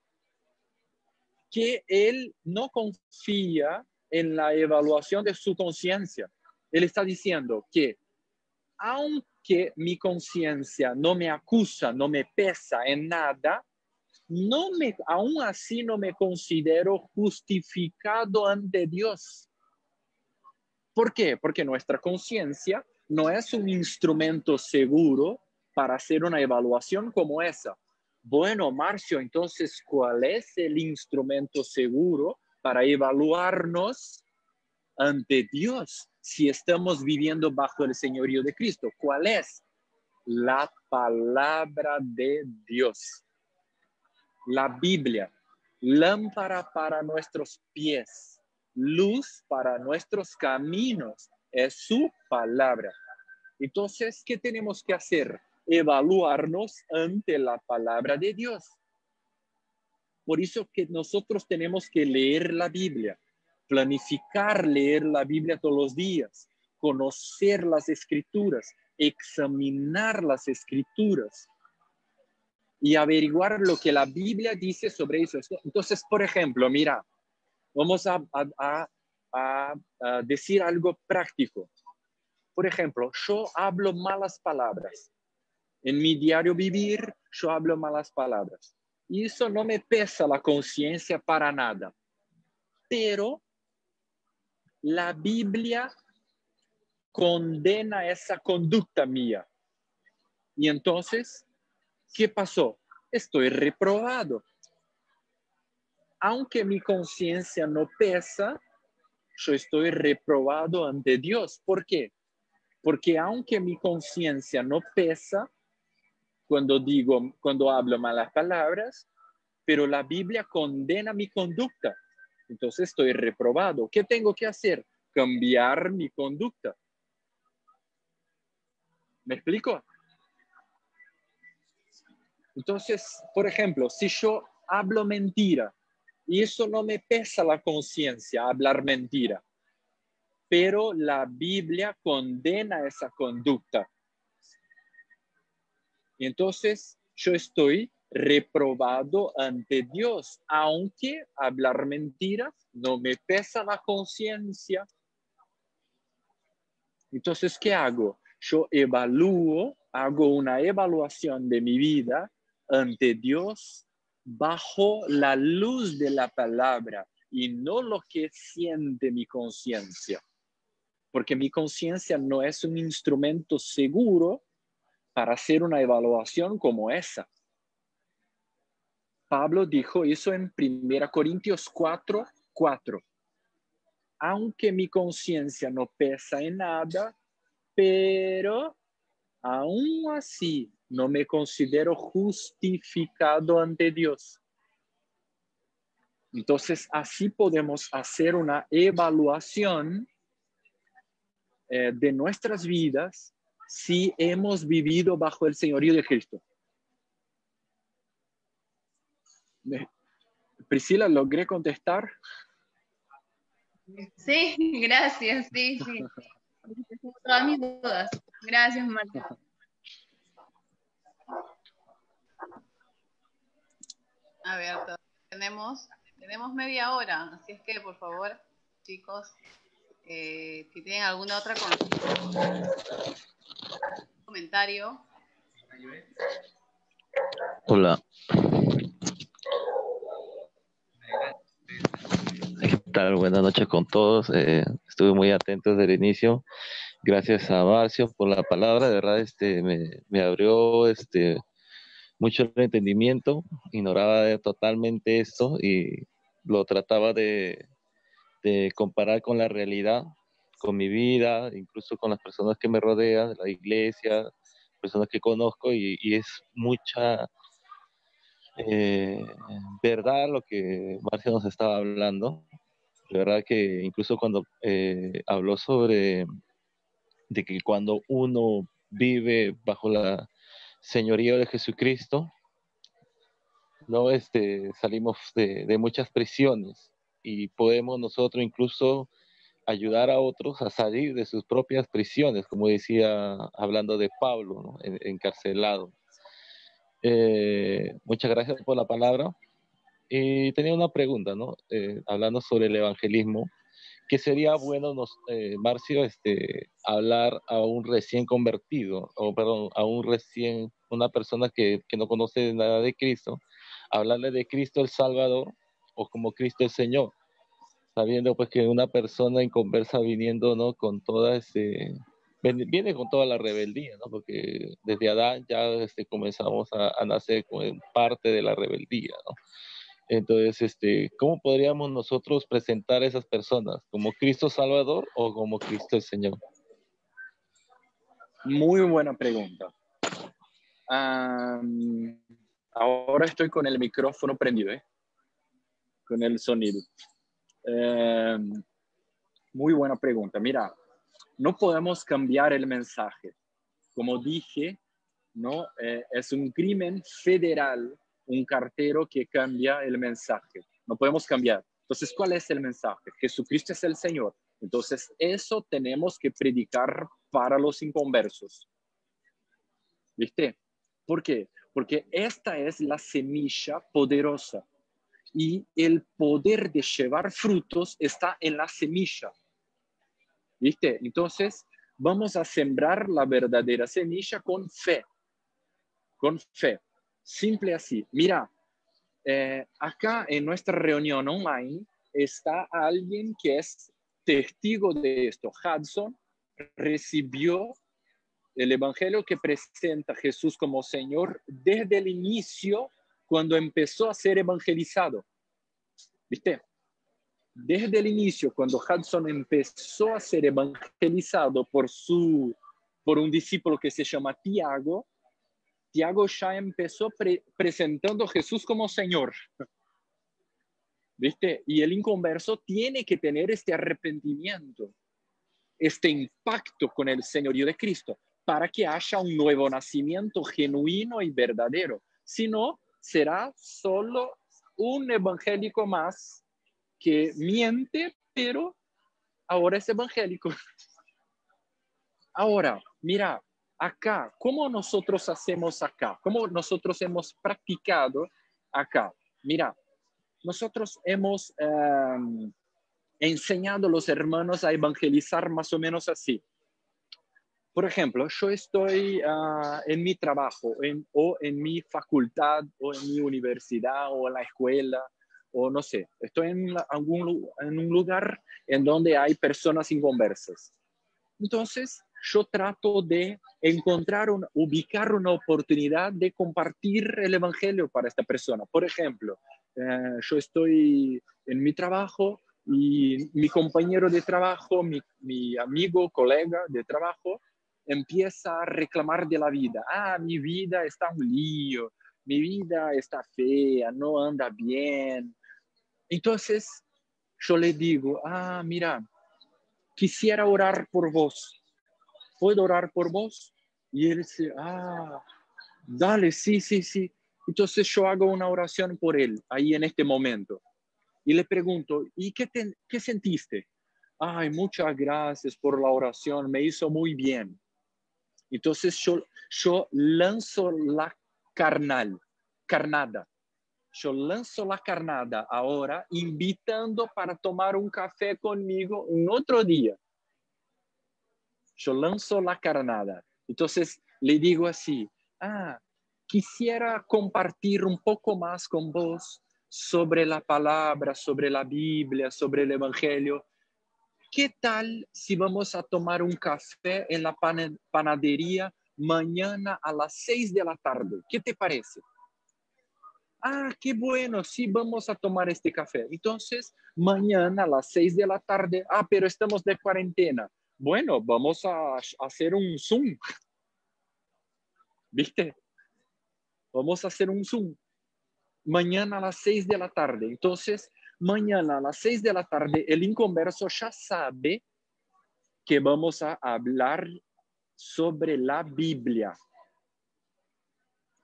que él no confía en la evaluación de su conciencia. Él está diciendo que aunque mi conciencia no me acusa, no me pesa en nada, aún así no me considero justificado ante Dios. ¿Por qué? Porque nuestra conciencia no es un instrumento seguro para hacer una evaluación como esa. Bueno, Marcio, entonces, ¿cuál es el instrumento seguro para evaluarnos ante Dios si estamos viviendo bajo el señorío de Cristo? ¿Cuál es? La palabra de Dios. La Biblia, lámpara para nuestros pies, luz para nuestros caminos, es su palabra. Entonces, ¿qué tenemos que hacer? Evaluarnos ante la palabra de Dios. Por eso que nosotros tenemos que leer la Biblia, planificar leer la Biblia todos los días, conocer las Escrituras, examinar las Escrituras y averiguar lo que la Biblia dice sobre eso. Entonces, por ejemplo, mira, vamos a decir algo práctico. Por ejemplo, yo hablo malas palabras. En mi diario vivir, yo hablo malas palabras. Y eso no me pesa la conciencia para nada. Pero la Biblia condena esa conducta mía. Y entonces, ¿qué pasó? Estoy reprobado. Aunque mi conciencia no pesa, yo estoy reprobado ante Dios. ¿Por qué? Porque aunque mi conciencia no pesa, cuando hablo malas palabras, pero la Biblia condena mi conducta. Entonces estoy reprobado. ¿Qué tengo que hacer? Cambiar mi conducta. ¿Me explico? Entonces, por ejemplo, si yo hablo mentira, y eso no me pesa la conciencia, hablar mentira, pero la Biblia condena esa conducta. Y entonces yo estoy reprobado ante Dios, aunque hablar mentiras no me pesa la conciencia. Entonces, ¿qué hago? Yo hago una evaluación de mi vida ante Dios bajo la luz de la palabra y no lo que siente mi conciencia. Porque mi conciencia no es un instrumento seguro para hacer una evaluación como esa. Pablo dijo eso en 1 Corintios 4:4. Aunque mi conciencia no pesa en nada, pero aún así no me considero justificado ante Dios. Entonces, así podemos hacer una evaluación de nuestras vidas si hemos vivido bajo el señorío de Cristo. Priscila, ¿logré contestar? Sí, gracias, sí. Todas mis dudas. Gracias, Marta. A ver, tenemos media hora, así es que, por favor, chicos, si tienen alguna otra comentario. Hola. ¿Qué tal? Buenas noches con todos. Estuve muy atento desde el inicio. Gracias a Marcio por la palabra. De verdad, me abrió mucho el entendimiento. Ignoraba totalmente esto y lo trataba de comparar con la realidad, con mi vida, incluso con las personas que me rodean, la iglesia, personas que conozco, y es mucha verdad lo que Marcio nos estaba hablando. De verdad que incluso cuando habló sobre de que cuando uno vive bajo la señoría de Jesucristo, no salimos de muchas prisiones y podemos nosotros incluso ayudar a otros a salir de sus propias prisiones, como decía, hablando de Pablo, ¿no? Encarcelado. Muchas gracias por la palabra. Y tenía una pregunta, ¿no? Hablando sobre el evangelismo, que sería bueno, Marcio, hablar a un recién convertido, o perdón, una persona que no conoce nada de Cristo, hablarle de Cristo el Salvador o como Cristo el Señor, sabiendo pues que una persona inconversa viniendo, ¿no? Con viene con toda la rebeldía, ¿no? Porque desde Adán ya comenzamos a nacer con parte de la rebeldía, ¿no? Entonces, ¿cómo podríamos nosotros presentar a esas personas? ¿Como Cristo Salvador o como Cristo el Señor? Muy buena pregunta. Ahora estoy con el micrófono prendido, con el sonido. Muy buena pregunta. Mira, no podemos cambiar el mensaje. Como dije, ¿no? Es un crimen federal un cartero que cambia el mensaje. No podemos cambiar. Entonces, ¿cuál es el mensaje? Jesucristo es el Señor. Entonces, eso tenemos que predicar para los inconversos. ¿Viste? ¿Por qué? Porque esta es la semilla poderosa. Y el poder de llevar frutos está en la semilla. ¿Viste? Entonces, vamos a sembrar la verdadera semilla con fe. Con fe. Simple así. Mira, acá en nuestra reunión online está alguien que es testigo de esto. Hudson recibió el evangelio que presenta a Jesús como Señor desde el inicio, cuando empezó a ser evangelizado. ¿Viste? Desde el inicio, cuando Hudson empezó a ser evangelizado por un discípulo que se llama Tiago, Tiago ya empezó presentando a Jesús como Señor. ¿Viste? Y el inconverso tiene que tener este arrepentimiento, este impacto con el señorío de Cristo, para que haya un nuevo nacimiento genuino y verdadero. Si no, será solo un evangélico más que miente, pero ahora es evangélico. Ahora, mira, acá, ¿cómo nosotros hacemos acá? ¿Cómo nosotros hemos practicado acá? Mira, nosotros hemos enseñado a los hermanos a evangelizar más o menos así. Por ejemplo, yo estoy en mi trabajo, o en mi facultad, o en mi universidad, o en la escuela, o no sé, estoy en un lugar en donde hay personas inconversas. Entonces, yo trato de ubicar una oportunidad de compartir el evangelio para esta persona. Por ejemplo, yo estoy en mi trabajo y mi compañero de trabajo, mi amigo, colega de trabajo, empieza a reclamar de la vida. Mi vida está un lío, mi vida está fea, no anda bien. Entonces, yo le digo, mira, quisiera orar por vos. ¿Puedo orar por vos? Y él dice, dale, sí. Entonces yo hago una oración por él, ahí en este momento. Y le pregunto, ¿y qué sentiste? Muchas gracias por la oración, me hizo muy bien. Entonces yo lanzo la carnada. Yo lanzo la carnada ahora, invitando para tomar un café conmigo un otro día. Yo lanzo la carnada. Entonces le digo así, quisiera compartir un poco más con vos sobre la palabra, sobre la Biblia, sobre el Evangelio. ¿Qué tal si vamos a tomar un café en la panadería mañana a las 6 de la tarde? ¿Qué te parece? Qué bueno, sí, vamos a tomar este café. Entonces, mañana a las 6 de la tarde, pero estamos de cuarentena. Bueno, vamos a hacer un Zoom. ¿Viste? Vamos a hacer un Zoom. Mañana a las 6 de la tarde. Entonces, mañana a las 6 de la tarde, el inconverso ya sabe que vamos a hablar sobre la Biblia.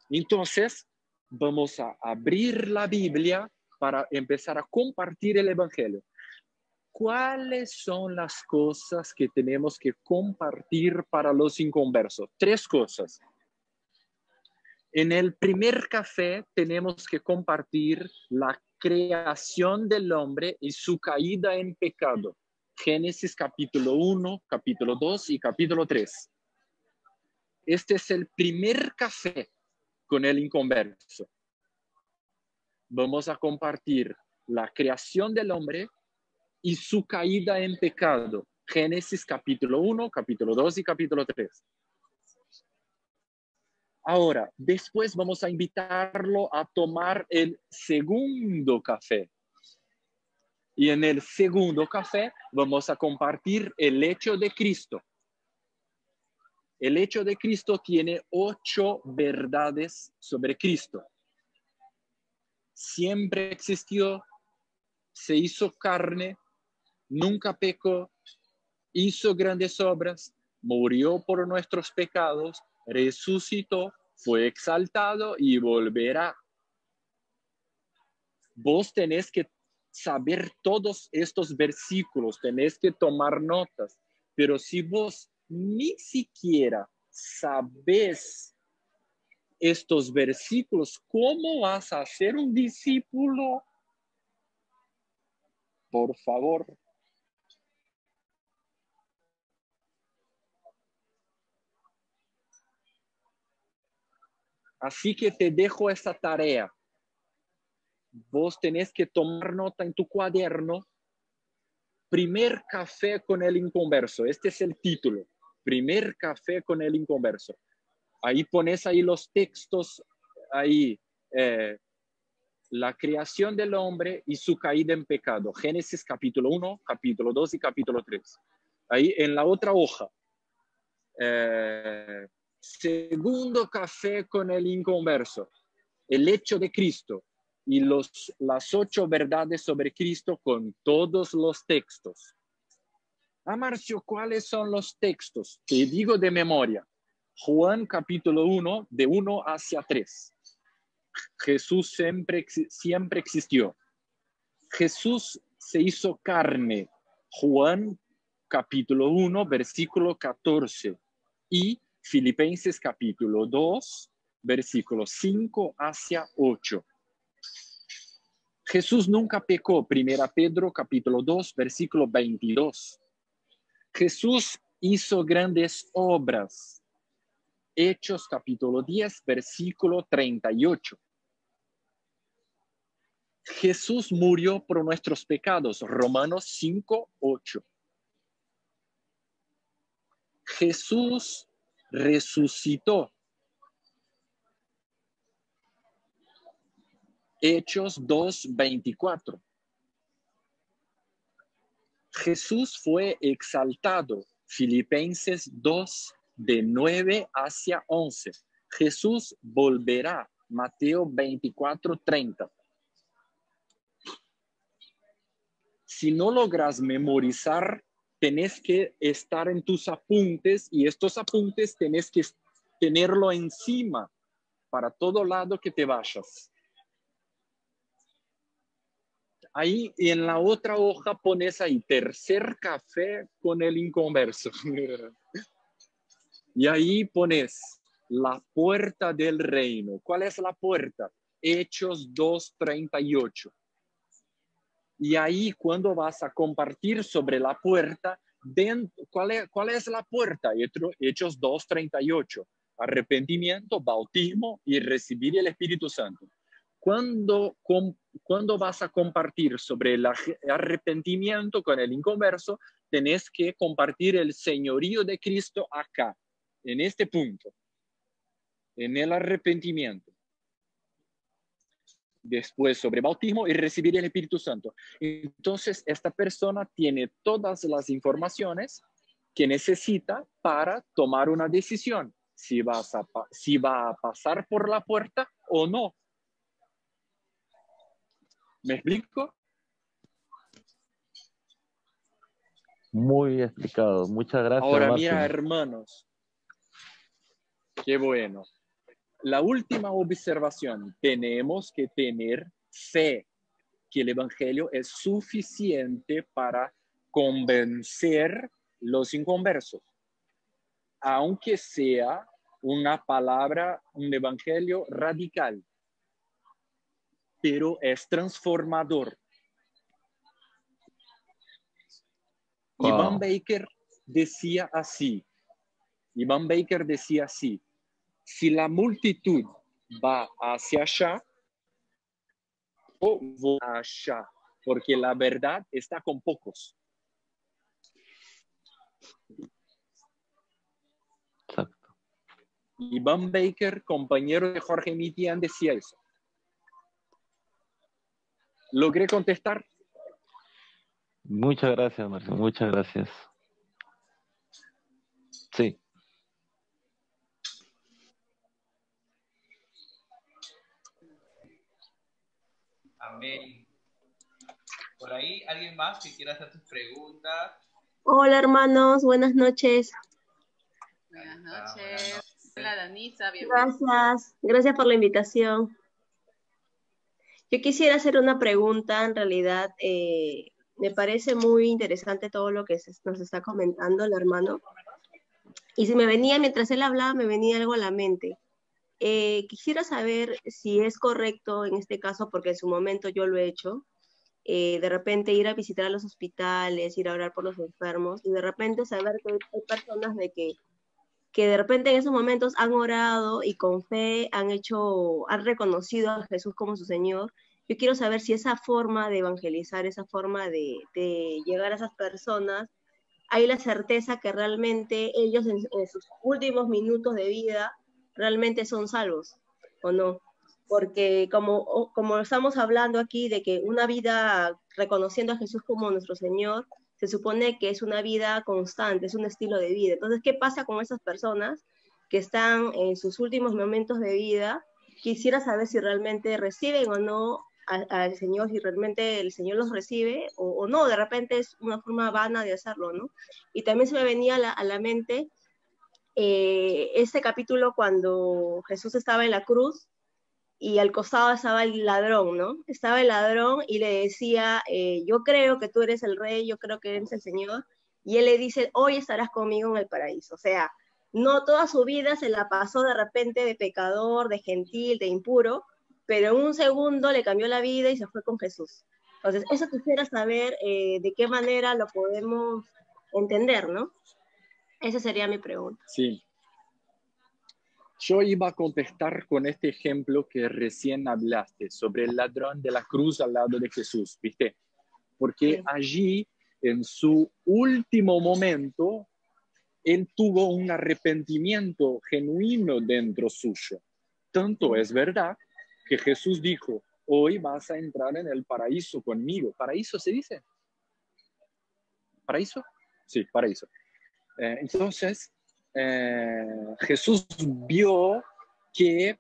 Entonces, vamos a abrir la Biblia para empezar a compartir el Evangelio. ¿Cuáles son las cosas que tenemos que compartir para los inconversos? 3 cosas. En el primer café tenemos que compartir la creación del hombre y su caída en pecado. Génesis capítulo 1, capítulo 2 y capítulo 3. Este es el primer café con el inconverso. Vamos a compartir la creación del hombre y su caída en pecado. Génesis capítulo 1, capítulo 2 y capítulo 3. Ahora, después vamos a invitarlo a tomar el segundo café. Y en el segundo café vamos a compartir el hecho de Cristo. El hecho de Cristo tiene 8 verdades sobre Cristo. Siempre existió, se hizo carne, nunca pecó, hizo grandes obras, murió por nuestros pecados, resucitó, fue exaltado y volverá. Vos tenés que saber todos estos versículos, tenés que tomar notas, pero si vos ni siquiera sabés estos versículos, ¿cómo vas a ser un discípulo? Por favor. Así que te dejo esta tarea. Vos tenés que tomar nota en tu cuaderno. Primer café con el inconverso. Este es el título. Primer café con el inconverso. Ahí pones ahí los textos, ahí la creación del hombre y su caída en pecado. Génesis capítulo 1, capítulo 2 y capítulo 3. Ahí en la otra hoja. Segundo café con el inconverso. El hecho de Cristo y las 8 verdades sobre Cristo con todos los textos. Marcio, ¿cuáles son los textos? Te digo de memoria. Juan capítulo 1, de 1 hacia 3. Jesús siempre existió. Jesús se hizo carne. Juan capítulo 1, versículo 14. Y Filipenses capítulo 2, versículo 5 hacia 8. Jesús nunca pecó. Primera Pedro capítulo 2, versículo 22. Jesús hizo grandes obras. Hechos capítulo 10, versículo 38. Jesús murió por nuestros pecados. Romanos 5, 8. Jesús resucitó. Hechos 2, 24. Jesús fue exaltado. Filipenses 2, de 9 hacia 11. Jesús volverá. Mateo 24, 30. Si no logras memorizar, tenés que estar en tus apuntes y estos apuntes tenés que tenerlo encima para todo lado que te vayas. Ahí en la otra hoja pones ahí tercer café con el inconverso. Y ahí pones la puerta del reino. ¿Cuál es la puerta? Hechos 2:38. Y ahí cuando vas a compartir sobre la puerta, ¿cuál es la puerta? Hechos 2:38. Arrepentimiento, bautismo y recibir el Espíritu Santo. Cuando vas a compartir sobre el arrepentimiento con el inconverso, tenés que compartir el señorío de Cristo acá, en este punto, en el arrepentimiento. Después sobre bautismo y recibir el Espíritu Santo. Entonces, esta persona tiene todas las informaciones que necesita para tomar una decisión, si va a pasar por la puerta o no. ¿Me explico? Muy explicado. Muchas gracias, Ahora, Marcio. mira, hermanos. Qué bueno. La última observación. Tenemos que tener fe que el Evangelio es suficiente para convencer los inconversos. Aunque sea una palabra, un Evangelio radical. pero es transformador. Wow. Iván Baker decía así, si la multitud va hacia allá, yo voy allá, porque la verdad está con pocos. Exacto. Iván Baker, compañero de Jorge Mitian, decía eso. ¿Logré contestar? Muchas gracias, Marcio, muchas gracias. Sí. Amén. Por ahí, ¿alguien más que quiera hacer sus preguntas? Hola hermanos, buenas noches. Buenas Buenas noches. noches. Hola, Danitza, bienvenida. Gracias por la invitación. Yo quisiera hacer una pregunta, en realidad me parece muy interesante todo lo que nos está comentando el hermano. Y si me venía, mientras él hablaba, me venía algo a la mente. Quisiera saber si es correcto en este caso, porque en su momento yo lo he hecho, de repente ir a visitar a los hospitales, ir a orar por los enfermos, y de repente saber que hay personas que de repente en esos momentos han orado y con fe han reconocido a Jesús como su Señor. Yo quiero saber si esa forma de evangelizar, esa forma de llegar a esas personas, hay la certeza que realmente ellos en sus últimos minutos de vida realmente son salvos, ¿o no? Porque como estamos hablando aquí de que una vida reconociendo a Jesús como nuestro Señor, se supone que es una vida constante, es un estilo de vida. Entonces, ¿qué pasa con esas personas que están en sus últimos momentos de vida? Quisiera saber si realmente reciben o no al Señor, si realmente el Señor los recibe o no, de repente es una forma vana de hacerlo, ¿no? Y también se me venía a la mente este capítulo cuando Jesús estaba en la cruz y al costado estaba el ladrón, ¿no? Estaba el ladrón y le decía, yo creo que tú eres el rey, yo creo que eres el Señor, y él le dice, hoy estarás conmigo en el paraíso. O sea, no toda su vida se la pasó de repente de pecador, de gentil, de impuro, pero en un segundo le cambió la vida y se fue con Jesús. Entonces, eso quisiera saber de qué manera lo podemos entender, ¿no? Esa sería mi pregunta. Sí. Yo iba a contestar con este ejemplo que recién hablaste sobre el ladrón de la cruz al lado de Jesús, ¿viste? Porque Sí. allí, en su último momento, él tuvo un arrepentimiento genuino dentro suyo. Tanto es verdad que Jesús dijo, hoy vas a entrar en el paraíso conmigo. ¿Paraíso se dice? ¿Paraíso? Sí, paraíso. Entonces, Jesús vio que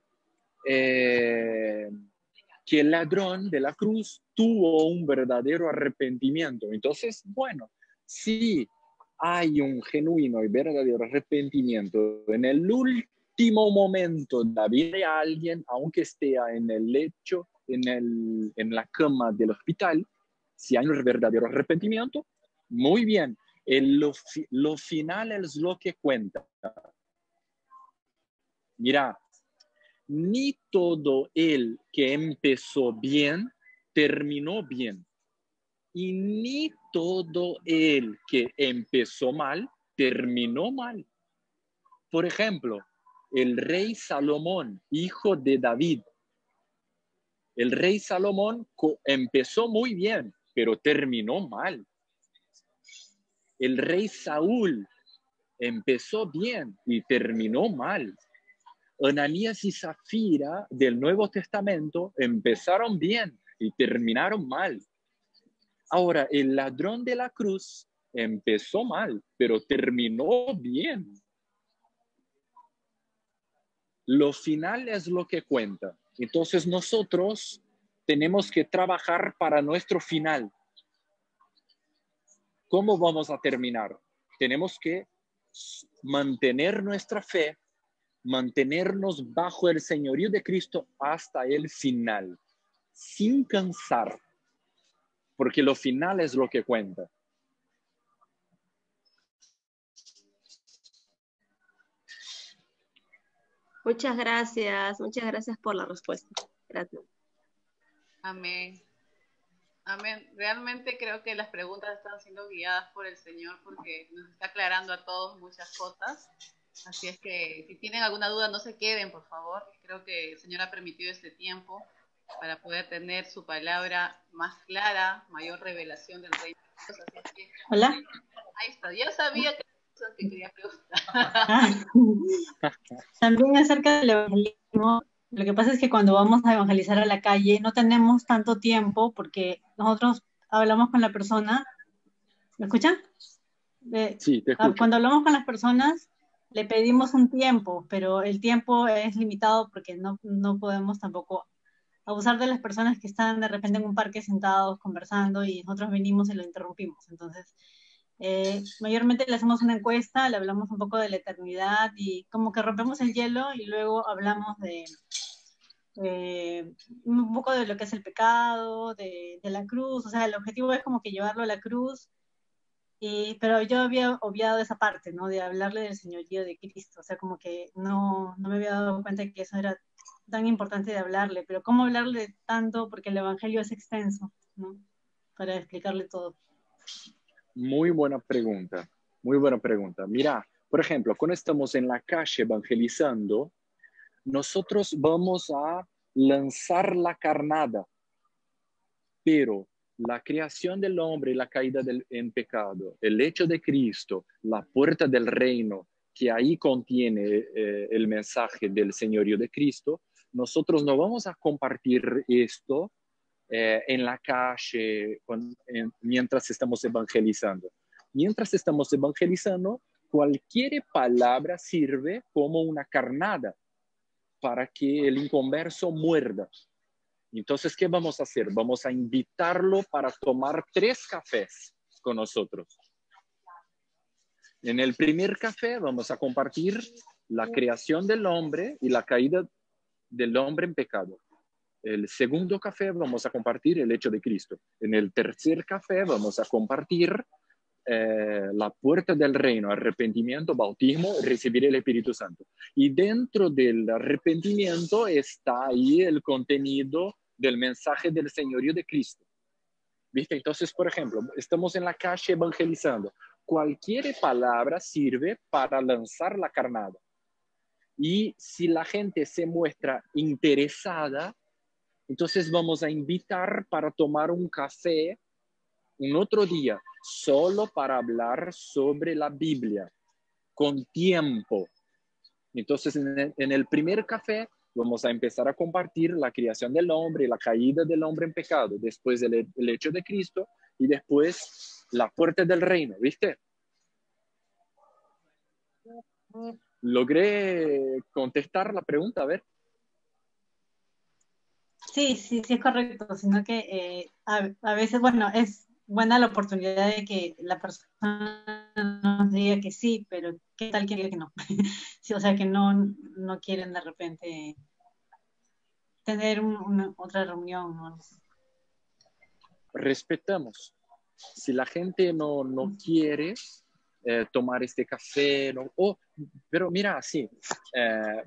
el ladrón de la cruz tuvo un verdadero arrepentimiento. Entonces, bueno, si hay un genuino y verdadero arrepentimiento en el último momento de la vida de alguien, aunque esté en el lecho, en la cama del hospital, si hay un verdadero arrepentimiento, muy bien. Lo final es lo que cuenta. Mira, ni todo el que empezó bien terminó bien. Y ni todo el que empezó mal terminó mal. Por ejemplo, el rey Salomón, hijo de David. El rey Salomón empezó muy bien, pero terminó mal. El rey Saúl empezó bien y terminó mal. Ananías y Zafira del Nuevo Testamento empezaron bien y terminaron mal. Ahora, el ladrón de la cruz empezó mal, pero terminó bien. Lo final es lo que cuenta. Entonces nosotros tenemos que trabajar para nuestro final. ¿Cómo vamos a terminar? Tenemos que mantener nuestra fe, mantenernos bajo el señorío de Cristo hasta el final, sin cansar, porque lo final es lo que cuenta. Muchas gracias por la respuesta. Gracias. Amén. Amén. Realmente creo que las preguntas están siendo guiadas por el Señor porque nos está aclarando a todos muchas cosas. Así es que si tienen alguna duda, no se queden, por favor. Creo que el Señor ha permitido este tiempo para poder tener su palabra más clara, mayor revelación del reino de Dios. Así es que, Hola. ahí está. Ya sabía que quería preguntar. También acerca del evangelismo, lo que pasa es que cuando vamos a evangelizar a la calle no tenemos tanto tiempo porque nosotros hablamos con la persona. ¿Me escuchan? Sí, te escucho. Cuando hablamos con las personas le pedimos un tiempo, pero el tiempo es limitado porque no podemos tampoco abusar de las personas que están de repente en un parque sentados conversando y nosotros venimos y lo interrumpimos. Entonces, mayormente le hacemos una encuesta, le hablamos un poco de la eternidad y como que rompemos el hielo y luego hablamos de un poco de lo que es el pecado, de la cruz. O sea, el objetivo es como que llevarlo a la cruz. Pero yo había obviado esa parte, ¿no? De hablarle del señorío de Cristo. O sea, como que no me había dado cuenta que eso era tan importante de hablarle. Pero ¿cómo hablarle tanto? Porque el evangelio es extenso, ¿no? Para explicarle todo. Muy buena pregunta, muy buena pregunta. Mira, por ejemplo, cuando estamos en la calle evangelizando, nosotros vamos a lanzar la carnada, pero la creación del hombre y la caída en pecado, el hecho de Cristo, la puerta del reino, que ahí contiene el mensaje del señorío de Cristo, nosotros no vamos a compartir esto en la calle mientras estamos evangelizando. Mientras estamos evangelizando, cualquier palabra sirve como una carnada para que el inconverso muerda. Entonces, ¿qué vamos a hacer? Vamos a invitarlo para tomar 3 cafés con nosotros. En el primer café vamos a compartir la creación del hombre y la caída del hombre en pecado. El segundo café vamos a compartir el hecho de Cristo. En el tercer café vamos a compartir la puerta del reino, arrepentimiento, bautismo, recibir el Espíritu Santo. Y dentro del arrepentimiento está ahí el contenido del mensaje del señorío de Cristo. ¿Viste? Entonces, por ejemplo, estamos en la calle evangelizando. Cualquier palabra sirve para lanzar la carnada. Y si la gente se muestra interesada, entonces vamos a invitar para tomar un café un otro día, solo para hablar sobre la Biblia, con tiempo. Entonces, en el primer café vamos a empezar a compartir la creación del hombre y la caída del hombre en pecado, después el hecho de Cristo y después la puerta del reino, ¿viste? ¿Logré contestar la pregunta? A ver. Sí, es correcto, sino que a veces, bueno, es buena la oportunidad de que la persona nos diga que sí, pero ¿qué tal que diga que no? Sí, o sea, que no quieren de repente tener otra reunión, ¿no? Respetamos. Si la gente no quiere tomar este café, pero mira, sí,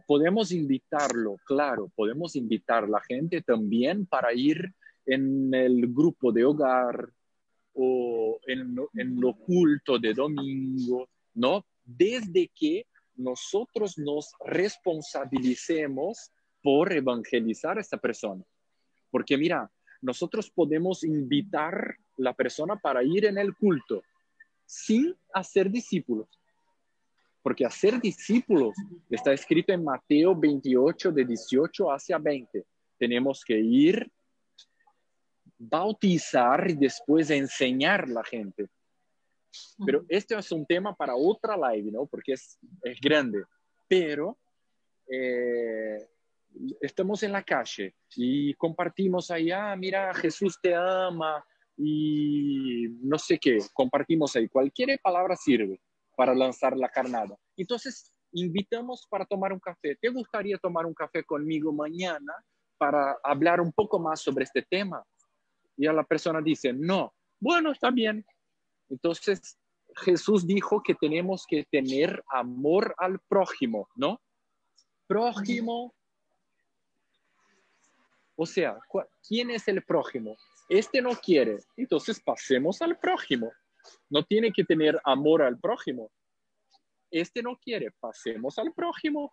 podemos invitarlo, claro, podemos invitar a la gente también para ir en el grupo de hogar o en lo culto de domingo, ¿no? Desde que nosotros nos responsabilicemos por evangelizar a esta persona. Porque mira, nosotros podemos invitar a la persona para ir en el culto sin hacer discípulos. Porque hacer discípulos está escrito en Mateo 28, de 18 hacia 20. Tenemos que ir, bautizar y después enseñar a la gente. Pero este es un tema para otra live, ¿no? Porque es grande. Pero estamos en la calle y compartimos ahí, mira, Jesús te ama y no sé qué, compartimos ahí. Cualquier palabra sirve para lanzar la carnada. Entonces, invitamos para tomar un café. ¿Te gustaría tomar un café conmigo mañana para hablar un poco más sobre este tema? Y a la persona dice, no, bueno, está bien. Entonces, Jesús dijo que tenemos que tener amor al prójimo, ¿no? Prójimo O sea, ¿quién es el prójimo? Este no quiere, entonces pasemos al prójimo. No tiene que tener amor al prójimo. Este no quiere, pasemos al prójimo.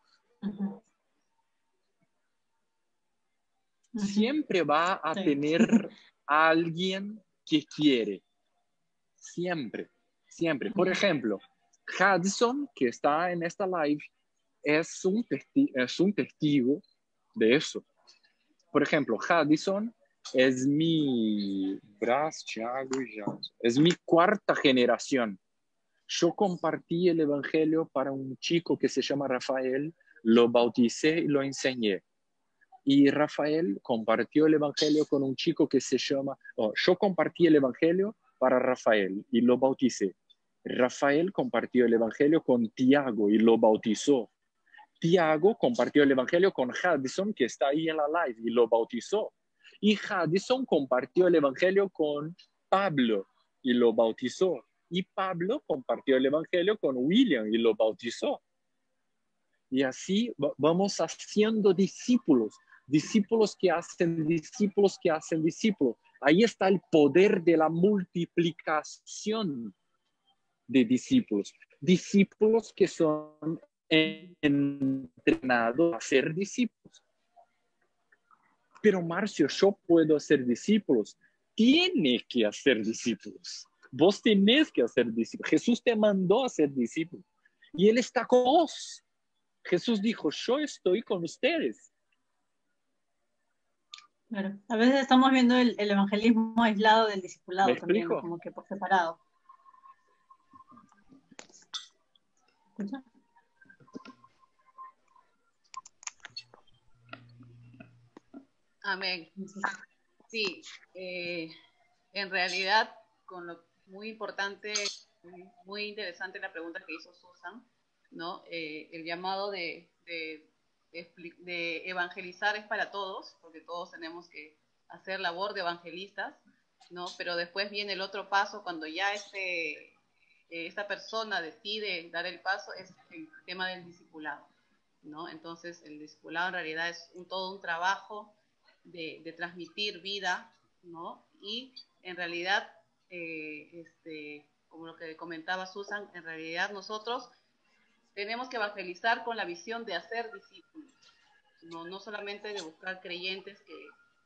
Siempre va a tener a alguien que quiere. Siempre, siempre. Por ejemplo, Hudson, que está en esta live, es un testigo de eso. Por ejemplo, Hudson es mi es mi cuarta generación. Yo compartí el evangelio para un chico que se llama Rafael, lo bauticé y lo enseñé. Y Rafael compartió el evangelio con un chico que se llama, yo compartí el evangelio para Rafael y lo bauticé. Rafael compartió el evangelio con Tiago y lo bautizó. Tiago compartió el evangelio con Hudson, que está ahí en la live, y lo bautizó. Y Hudson compartió el evangelio con Pablo y lo bautizó. Y Pablo compartió el evangelio con William y lo bautizó. Y así vamos haciendo discípulos, discípulos que hacen discípulos que hacen discípulos. Ahí está el poder de la multiplicación de discípulos. Discípulos que son entrenados a ser discípulos. Pero Marcio, yo puedo hacer discípulos. Tiene que hacer discípulos. Vos tenés que hacer discípulos. Jesús te mandó a ser discípulo. Y Él está con vos. Jesús dijo, yo estoy con ustedes. Claro. A veces estamos viendo el evangelismo aislado del discipulado también, explico? como que por separado. ¿Escucha? Amén. Sí, en realidad, muy importante, muy interesante la pregunta que hizo Susan, ¿no? El llamado de evangelizar es para todos, porque todos tenemos que hacer labor de evangelistas, ¿no? Pero después viene el otro paso, cuando ya esta persona decide dar el paso, es el tema del discipulado, ¿no? Entonces, el discipulado en realidad es todo un trabajo de transmitir vida, ¿no? Y en realidad, como lo que comentaba Susan, en realidad nosotros tenemos que evangelizar con la visión de hacer discípulos, no solamente de buscar creyentes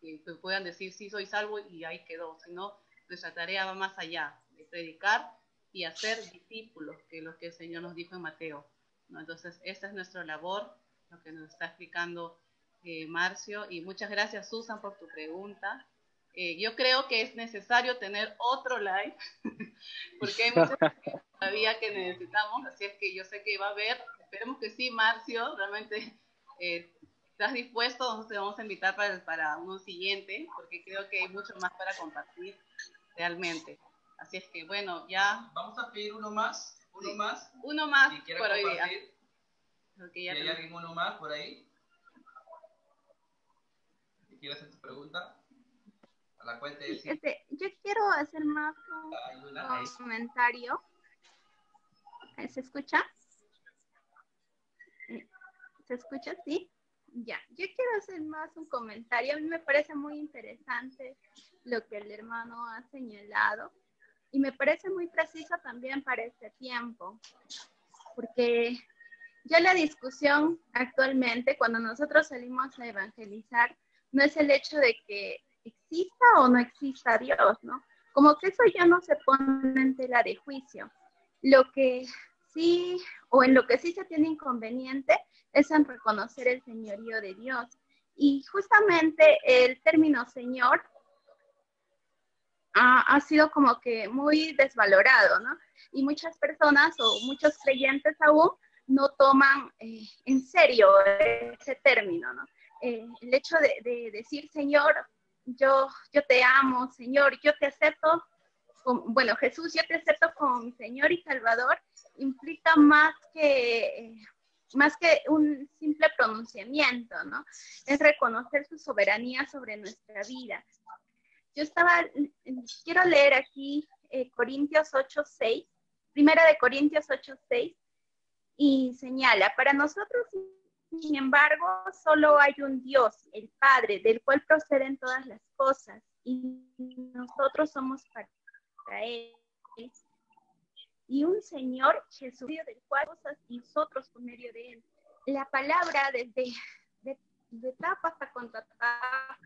que puedan decir sí soy salvo y ahí quedó, sino nuestra tarea va más allá, de predicar y hacer discípulos, que es lo que el Señor nos dijo en Mateo, ¿no? Entonces, esta es nuestra labor, lo que nos está explicando Marcio, y muchas gracias Susan por tu pregunta. Yo creo que es necesario tener otro live, porque hay muchas cosas todavía que necesitamos, así es que yo sé que va a haber, esperemos que sí, Marcio, realmente estás dispuesto, entonces te vamos a invitar para uno siguiente, porque creo que hay mucho más para compartir realmente. Así es que bueno, ya... Vamos a pedir uno más, uno más por hoy día. ¿Hay alguien uno más por ahí? ¿Quieres hacer tu pregunta? A la cuenta de sí, yo quiero hacer más un comentario. ¿Se escucha? ¿Se escucha? Sí. Ya. Yo quiero hacer más un comentario. A mí me parece muy interesante lo que el hermano ha señalado y me parece muy preciso también para este tiempo, porque ya la discusión actualmente, cuando nosotros salimos a evangelizar, no es el hecho de que exista o no exista Dios, ¿no? Como que eso ya no se pone en tela de juicio. Lo que sí, o en lo que sí se tiene inconveniente, es en reconocer el señorío de Dios. Y justamente el término Señor ha sido como que muy desvalorado, ¿no? Y muchas personas o muchos creyentes aún no toman en serio ese término, ¿no? El hecho de decir, Señor, yo te amo, Señor, yo te acepto, bueno, Jesús, yo te acepto como mi Señor y Salvador, implica más que un simple pronunciamiento, ¿no? Es reconocer su soberanía sobre nuestra vida. Quiero leer aquí Corintios 1 Corintios 8:6, y señala, para nosotros Sin embargo, solo hay un Dios, el Padre, del cual proceden todas las cosas, y nosotros somos para Él. Y un Señor, Jesús, del cual nosotros por medio de Él. La palabra desde de etapa hasta contratapa,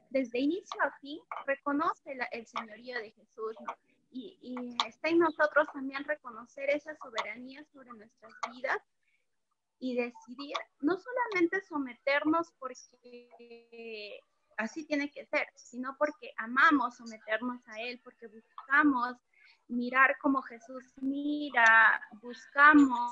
desde inicio a fin, reconoce el señorío de Jesús, ¿no? Y está en nosotros también reconocer esa soberanía sobre nuestras vidas y decidir no solamente someternos porque así tiene que ser, sino porque amamos someternos a Él, porque buscamos mirar como Jesús mira, buscamos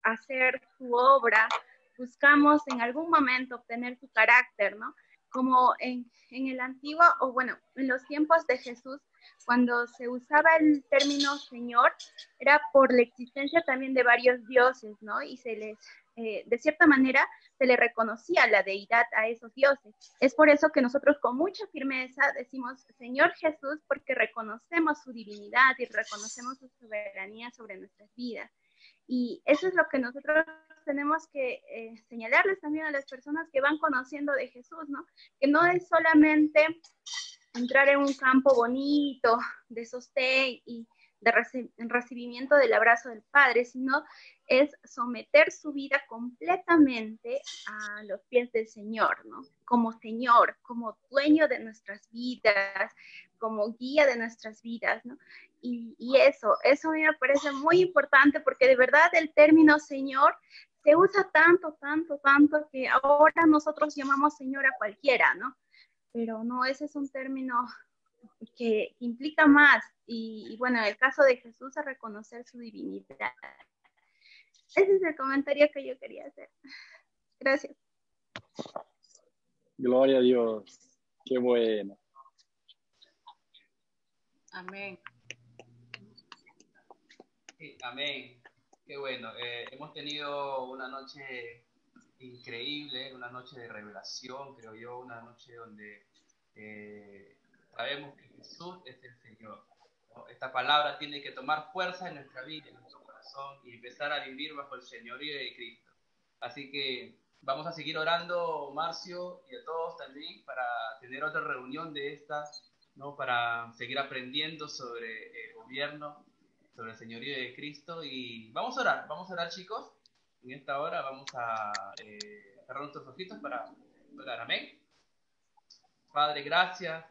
hacer su obra, buscamos en algún momento obtener su carácter, ¿no? Como en el antiguo, o bueno, en los tiempos de Jesús, cuando se usaba el término Señor, era por la existencia también de varios dioses, ¿no? Y se les, de cierta manera, se le reconocía la deidad a esos dioses. Es por eso que nosotros con mucha firmeza decimos Señor Jesús, porque reconocemos su divinidad y reconocemos su soberanía sobre nuestras vidas. Y eso es lo que nosotros tenemos que señalarles también a las personas que van conociendo de Jesús, ¿no? Que no es solamente entrar en un campo bonito de sostén y de recibimiento del abrazo del Padre, sino es someter su vida completamente a los pies del Señor, ¿no? Como Señor, como dueño de nuestras vidas, como guía de nuestras vidas, ¿no? Y eso a mí me parece muy importante porque de verdad el término Señor se usa tanto que ahora nosotros llamamos Señor a cualquiera, ¿no? Pero no, ese es un término que implica más y bueno, en el caso de Jesús a reconocer su divinidad. Ese es el comentario que yo quería hacer. Gracias. Gloria a Dios. Qué bueno. Amén. Sí, amén. Qué bueno. Hemos tenido una noche increíble, una noche de revelación, creo yo, una noche donde sabemos que Jesús es el Señor, ¿no? Esta palabra tiene que tomar fuerza en nuestra vida, en nuestro corazón y empezar a vivir bajo el señorío de Cristo. Así que vamos a seguir orando, Marcio, y a todos también para tener otra reunión de estas, ¿no? Para seguir aprendiendo sobre el gobierno, sobre el señorío de Cristo. Y vamos a orar, chicos. En esta hora vamos a cerrar nuestros ojitos para orar. Amén. Padre, gracias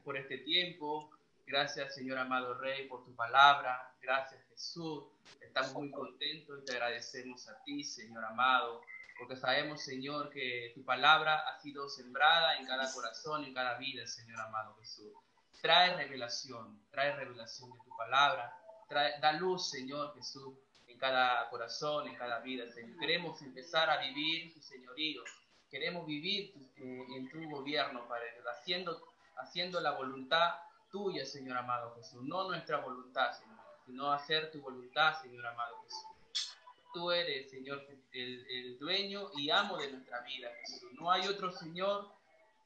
por este tiempo. Gracias, Señor amado Rey, por tu palabra. Gracias, Jesús. Estamos muy contentos y te agradecemos a ti, Señor amado, porque sabemos, Señor, que tu palabra ha sido sembrada en cada corazón, en cada vida, Señor amado Jesús. Trae revelación de tu palabra. Da luz, Señor Jesús, en cada corazón, en cada vida, Señor. Queremos empezar a vivir tu señorío. Queremos vivir en tu gobierno, Padre, haciendo la voluntad tuya, Señor amado Jesús. No nuestra voluntad, Señor, sino hacer tu voluntad, Señor amado Jesús. Tú eres, Señor, el dueño y amo de nuestra vida, Jesús. No hay otro Señor,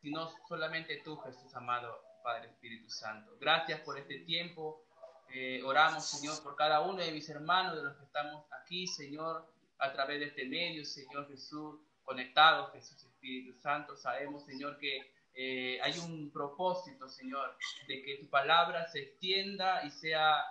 sino solamente tú, Jesús amado, Padre Espíritu Santo. Gracias por este tiempo. Oramos, Señor, por cada uno de mis hermanos, de los que estamos aquí, Señor, a través de este medio, Señor Jesús, conectados, Jesús Espíritu Santo. Sabemos, Señor, que hay un propósito, Señor, de que tu palabra se extienda y sea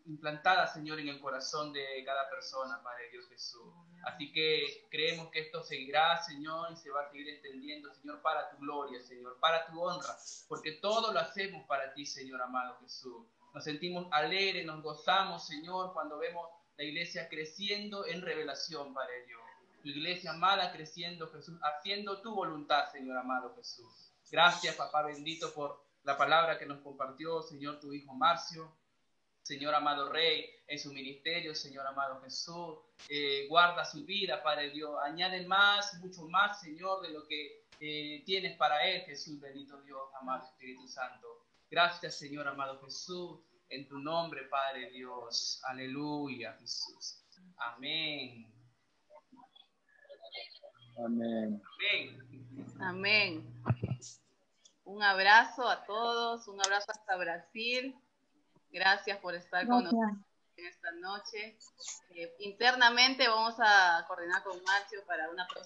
implantada, Señor, en el corazón de cada persona, Padre Dios Jesús. Así que creemos que esto seguirá, Señor, y se va a seguir extendiendo, Señor, para tu gloria, Señor, para tu honra, porque todo lo hacemos para ti, Señor amado Jesús. Nos sentimos alegres, nos gozamos, Señor, cuando vemos la iglesia creciendo en revelación, Padre Dios. Tu iglesia amada creciendo, Jesús, haciendo tu voluntad, Señor amado Jesús. Gracias, Papá bendito, por la palabra que nos compartió, Señor, tu Hijo Marcio. Señor amado Rey, en su ministerio, Señor amado Jesús, guarda su vida, Padre Dios, añade más, mucho más, Señor, de lo que tienes para él, Jesús, bendito Dios, amado Espíritu Santo. Gracias, Señor amado Jesús, en tu nombre, Padre Dios, aleluya, Jesús, amén. Amén. Amén. Amén. Un abrazo a todos, un abrazo hasta Brasil. Gracias por estar con nosotros. esta noche. Internamente vamos a coordinar con Marcio para una próxima